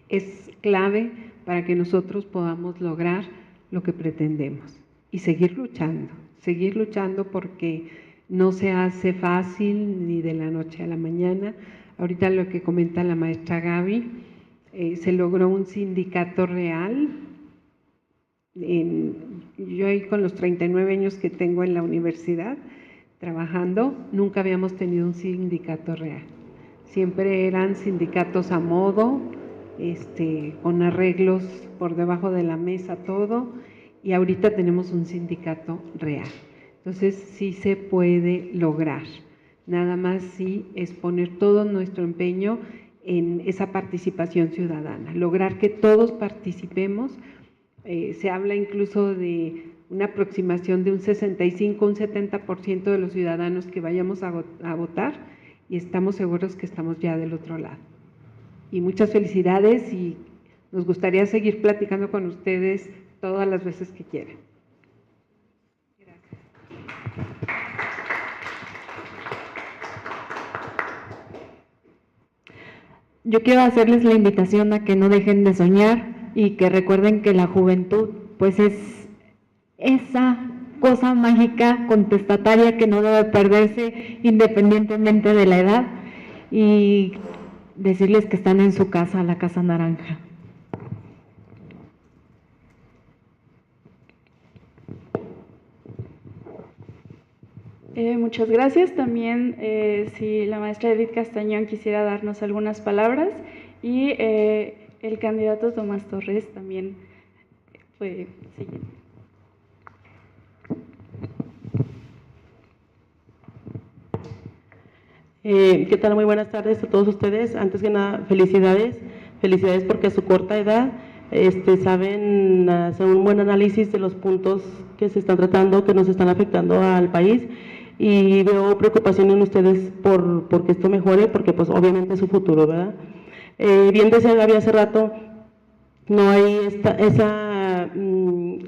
S7: es clave para que nosotros podamos lograr lo que pretendemos y seguir luchando porque no se hace fácil ni de la noche a la mañana. Ahorita lo que comenta la maestra Gaby, se logró un sindicato real. Yo ahí con los 39 años que tengo en la universidad trabajando, nunca habíamos tenido un sindicato real. Siempre eran sindicatos a modo, con arreglos por debajo de la mesa, todo, y ahorita tenemos un sindicato real. Entonces sí se puede lograr, nada más sí es poner todo nuestro empeño en esa participación ciudadana, lograr que todos participemos. Se habla incluso de una aproximación de un 65, un 70% de los ciudadanos que vayamos a votar, y estamos seguros que estamos ya del otro lado. Y muchas felicidades, y nos gustaría seguir platicando con ustedes todas las veces que quieran.
S8: Yo quiero hacerles la invitación a que no dejen de soñar y que recuerden que la juventud pues es esa cosa mágica contestataria que no debe perderse independientemente de la edad, y decirles que están en su casa, la Casa Naranja.
S1: Muchas gracias. También si la maestra Edith Castañón quisiera darnos algunas palabras, y el candidato Tomás Torres también fue siguiente.
S11: ¿Qué tal? Muy buenas tardes a todos ustedes. Antes que nada, felicidades porque a su corta edad saben hacer un buen análisis de los puntos que se están tratando, que nos están afectando al país, y veo preocupación en ustedes porque esto mejore, porque pues obviamente es su futuro, ¿verdad? Bien decía Gaby hace rato, no hay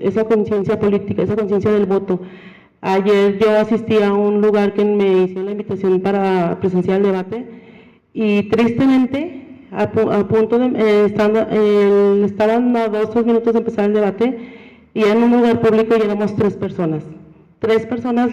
S11: esa conciencia política, esa conciencia del voto. Ayer yo asistí a un lugar que me hicieron la invitación para presenciar el debate, y tristemente estaban a 2 o 3 minutos de empezar el debate, y era en un lugar público y éramos 3 personas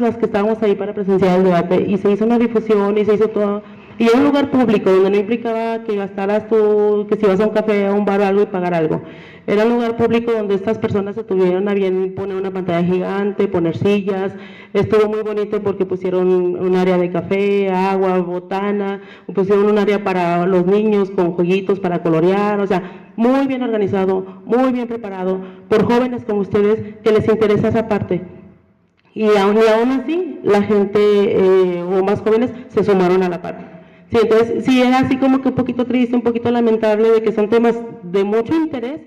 S11: las que estábamos ahí para presenciar el debate, y se hizo una difusión y se hizo todo, y era un lugar público donde no implicaba que gastaras tú, que si vas a un café, a un bar o algo y pagar algo. Era un lugar público donde estas personas se tuvieron a bien poner una pantalla gigante, poner sillas. Estuvo muy bonito porque pusieron un área de café, agua, botana, pusieron un área para los niños con jueguitos para colorear, o sea, muy bien organizado, muy bien preparado, por jóvenes como ustedes que les interesa esa parte. Y aún así, la gente o más jóvenes se sumaron a la parte. Sí, entonces, sí, era así como que un poquito triste, un poquito lamentable de que son temas de mucho interés,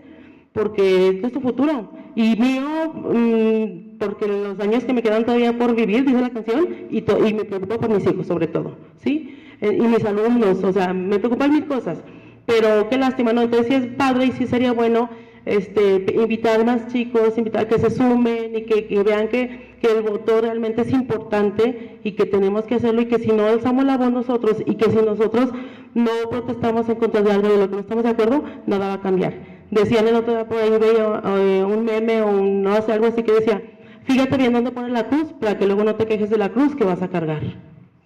S11: porque esto es tu futuro, y mío, porque los años que me quedan todavía por vivir, dice la canción, y me preocupo por mis hijos sobre todo, ¿sí? Y mis alumnos, o sea, me preocupan 1000 cosas, pero qué lástima, ¿no? Entonces sí es padre y sí sería bueno invitar más chicos, invitar que se sumen y que vean que el voto realmente es importante y que tenemos que hacerlo, y que si no alzamos la voz nosotros, y que si nosotros no protestamos en contra de algo de lo que no estamos de acuerdo, nada va a cambiar. Decían el otro día por ahí, veía un meme o no sé, algo así que decía, fíjate bien dónde pones la cruz para que luego no te quejes de la cruz que vas a cargar,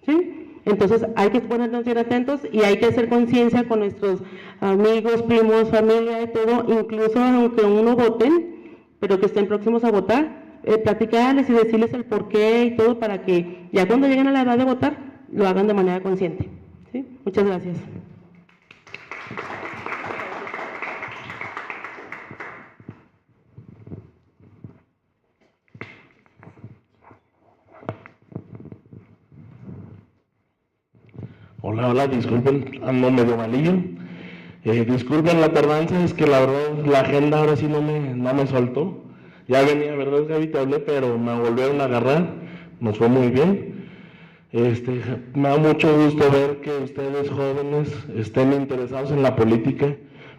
S11: ¿sí? Entonces hay que ponernos bien atentos y hay que hacer conciencia con nuestros amigos, primos, familia y todo, incluso aunque uno voten, pero que estén próximos a votar, platicarles y decirles el porqué y todo, para que ya cuando lleguen a la edad de votar lo hagan de manera consciente, ¿sí? Muchas gracias.
S12: Hola, disculpen, ando medio malillo. Disculpen la tardanza, es que la verdad la agenda ahora sí no me soltó. Ya venía, ¿verdad, Gaby? Te hablé, pero me volvieron a agarrar, nos fue muy bien. Me da mucho gusto ver que ustedes jóvenes estén interesados en la política,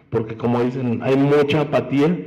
S12: porque como dicen, hay mucha apatía,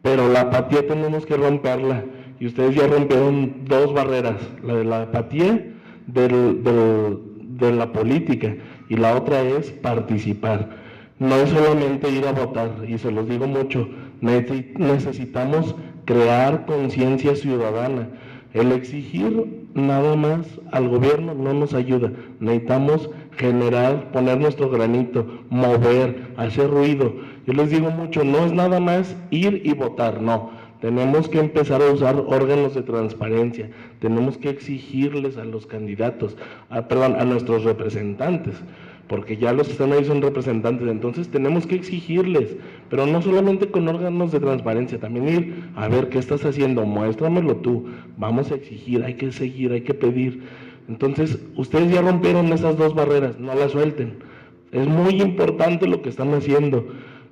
S12: pero la apatía tenemos que romperla. Y ustedes ya rompieron dos barreras, la de la apatía de la política, y la otra es participar. No es solamente ir a votar, y se los digo mucho, necesitamos crear conciencia ciudadana. El exigir nada más al gobierno no nos ayuda, necesitamos generar, poner nuestro granito, mover, hacer ruido. Yo les digo mucho, no es nada más ir y votar, no. Tenemos que empezar a usar órganos de transparencia, tenemos que exigirles a los candidatos, a nuestros representantes, porque ya los que están ahí son representantes, entonces tenemos que exigirles, pero no solamente con órganos de transparencia, también ir a ver qué estás haciendo, muéstramelo tú, vamos a exigir, hay que seguir, hay que pedir. Entonces, ustedes ya rompieron esas dos barreras, no las suelten, es muy importante lo que están haciendo.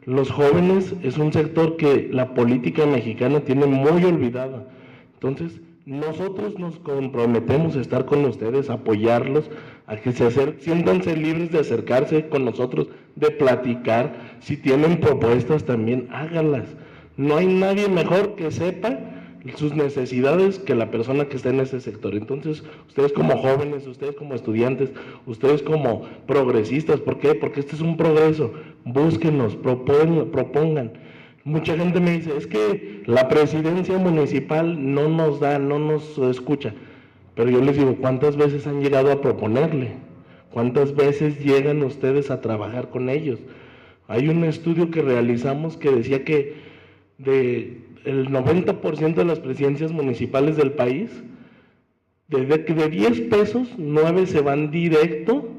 S12: Los jóvenes es un sector que la política mexicana tiene muy olvidada, entonces nosotros nos comprometemos a estar con ustedes, a apoyarlos, a que siéntanse libres de acercarse con nosotros, de platicar. Si tienen propuestas también, háganlas. No hay nadie mejor que sepa sus necesidades que la persona que está en ese sector. Entonces, ustedes como jóvenes, ustedes como estudiantes, ustedes como progresistas, ¿por qué? Porque este es un progreso. Búsquenos, propongan. Mucha gente me dice, es que la presidencia municipal no nos da, no nos escucha. Pero yo les digo, ¿cuántas veces han llegado a proponerle? ¿Cuántas veces llegan ustedes a trabajar con ellos? Hay un estudio que realizamos que decía que el 90% de las presidencias municipales del país, de 10 pesos, 9 se van directo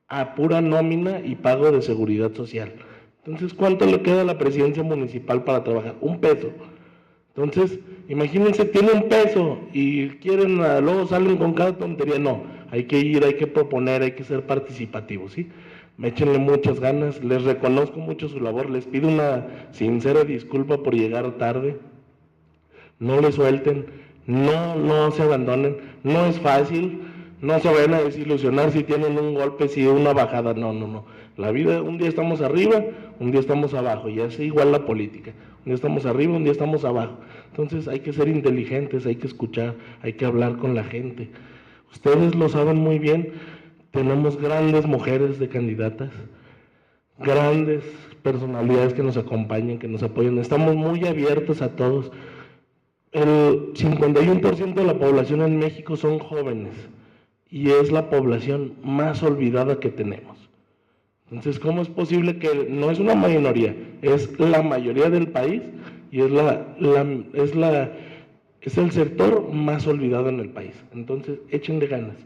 S12: a pura nómina y pago de seguridad social. Entonces, ¿cuánto le queda a la presidencia municipal para trabajar? 1 peso. Entonces, imagínense, tiene 1 peso y quieren, luego salen con cada tontería. No, hay que ir, hay que proponer, hay que ser participativos, ¿sí? Échenle muchas ganas, les reconozco mucho su labor, les pido una sincera disculpa por llegar tarde. No le suelten, no se abandonen, no es fácil, no se vayan a desilusionar si tienen un golpe, si una bajada, no. La vida, un día estamos arriba, un día estamos abajo, y es igual la política. Un día estamos arriba, un día estamos abajo. Entonces hay que ser inteligentes, hay que escuchar, hay que hablar con la gente. Ustedes lo saben muy bien, tenemos grandes mujeres de candidatas, grandes personalidades que nos acompañan, que nos apoyan. Estamos muy abiertos a todos. El 51% de la población en México son jóvenes y es la población más olvidada que tenemos. Entonces, ¿cómo es posible que no es una minoría, es la mayoría del país y es el sector más olvidado en el país? Entonces, échenle ganas.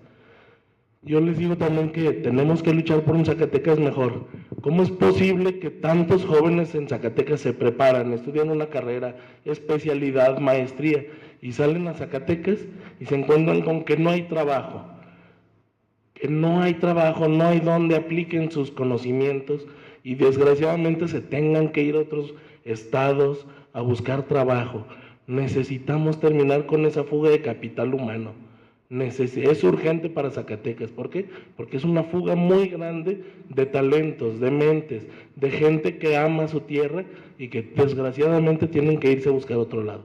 S12: Yo les digo también que tenemos que luchar por un Zacatecas mejor. ¿Cómo es posible que tantos jóvenes en Zacatecas se preparan, estudian una carrera, especialidad, maestría, y salen a Zacatecas y se encuentran con que no hay trabajo? Que no hay trabajo, no hay donde apliquen sus conocimientos y desgraciadamente se tengan que ir a otros estados a buscar trabajo. Necesitamos terminar con esa fuga de capital humano. Es urgente para Zacatecas. ¿Por qué? Porque es una fuga muy grande de talentos, de mentes, de gente que ama su tierra y que desgraciadamente tienen que irse a buscar otro lado.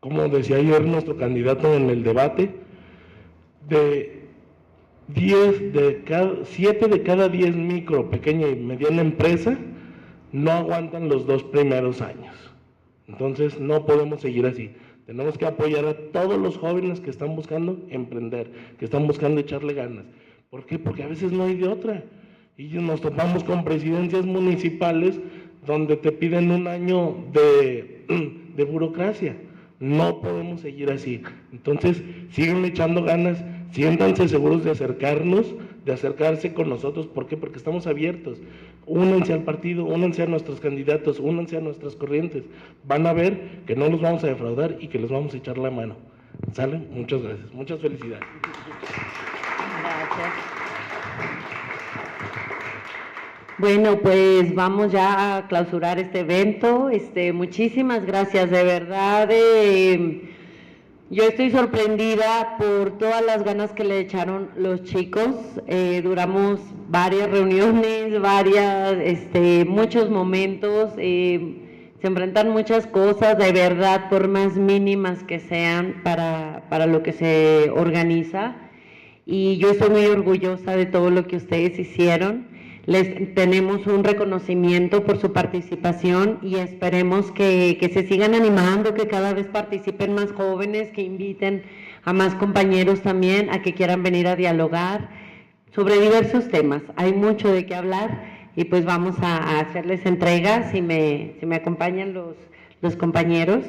S12: Como decía ayer nuestro candidato en el debate, 7 de cada 10 micro, pequeña y mediana empresa no aguantan los 2 primeros años. Entonces no podemos seguir así. Tenemos que apoyar a todos los jóvenes que están buscando emprender, que están buscando echarle ganas. ¿Por qué? Porque a veces no hay de otra. Y nos topamos con presidencias municipales donde te piden 1 año de burocracia. No podemos seguir así. Entonces, sigan echando ganas, siéntanse seguros de acercarse con nosotros. ¿Por qué? Porque estamos abiertos. Únanse al partido, únanse a nuestros candidatos, únanse a nuestras corrientes. Van a ver que no los vamos a defraudar y que les vamos a echar la mano. ¿Sale? Muchas gracias. Muchas felicidades.
S10: Gracias. Bueno, pues vamos ya a clausurar este evento. Muchísimas gracias, de verdad. Yo estoy sorprendida por todas las ganas que le echaron los chicos. Duramos varias reuniones, muchos momentos. Se enfrentan muchas cosas, de verdad, por más mínimas que sean para lo que se organiza. Y yo estoy muy orgullosa de todo lo que ustedes hicieron. Les tenemos un reconocimiento por su participación y esperemos que se sigan animando, que cada vez participen más jóvenes, que inviten a más compañeros también a que quieran venir a dialogar sobre diversos temas. Hay mucho de qué hablar y pues vamos a hacerles entrega, si me acompañan los compañeros.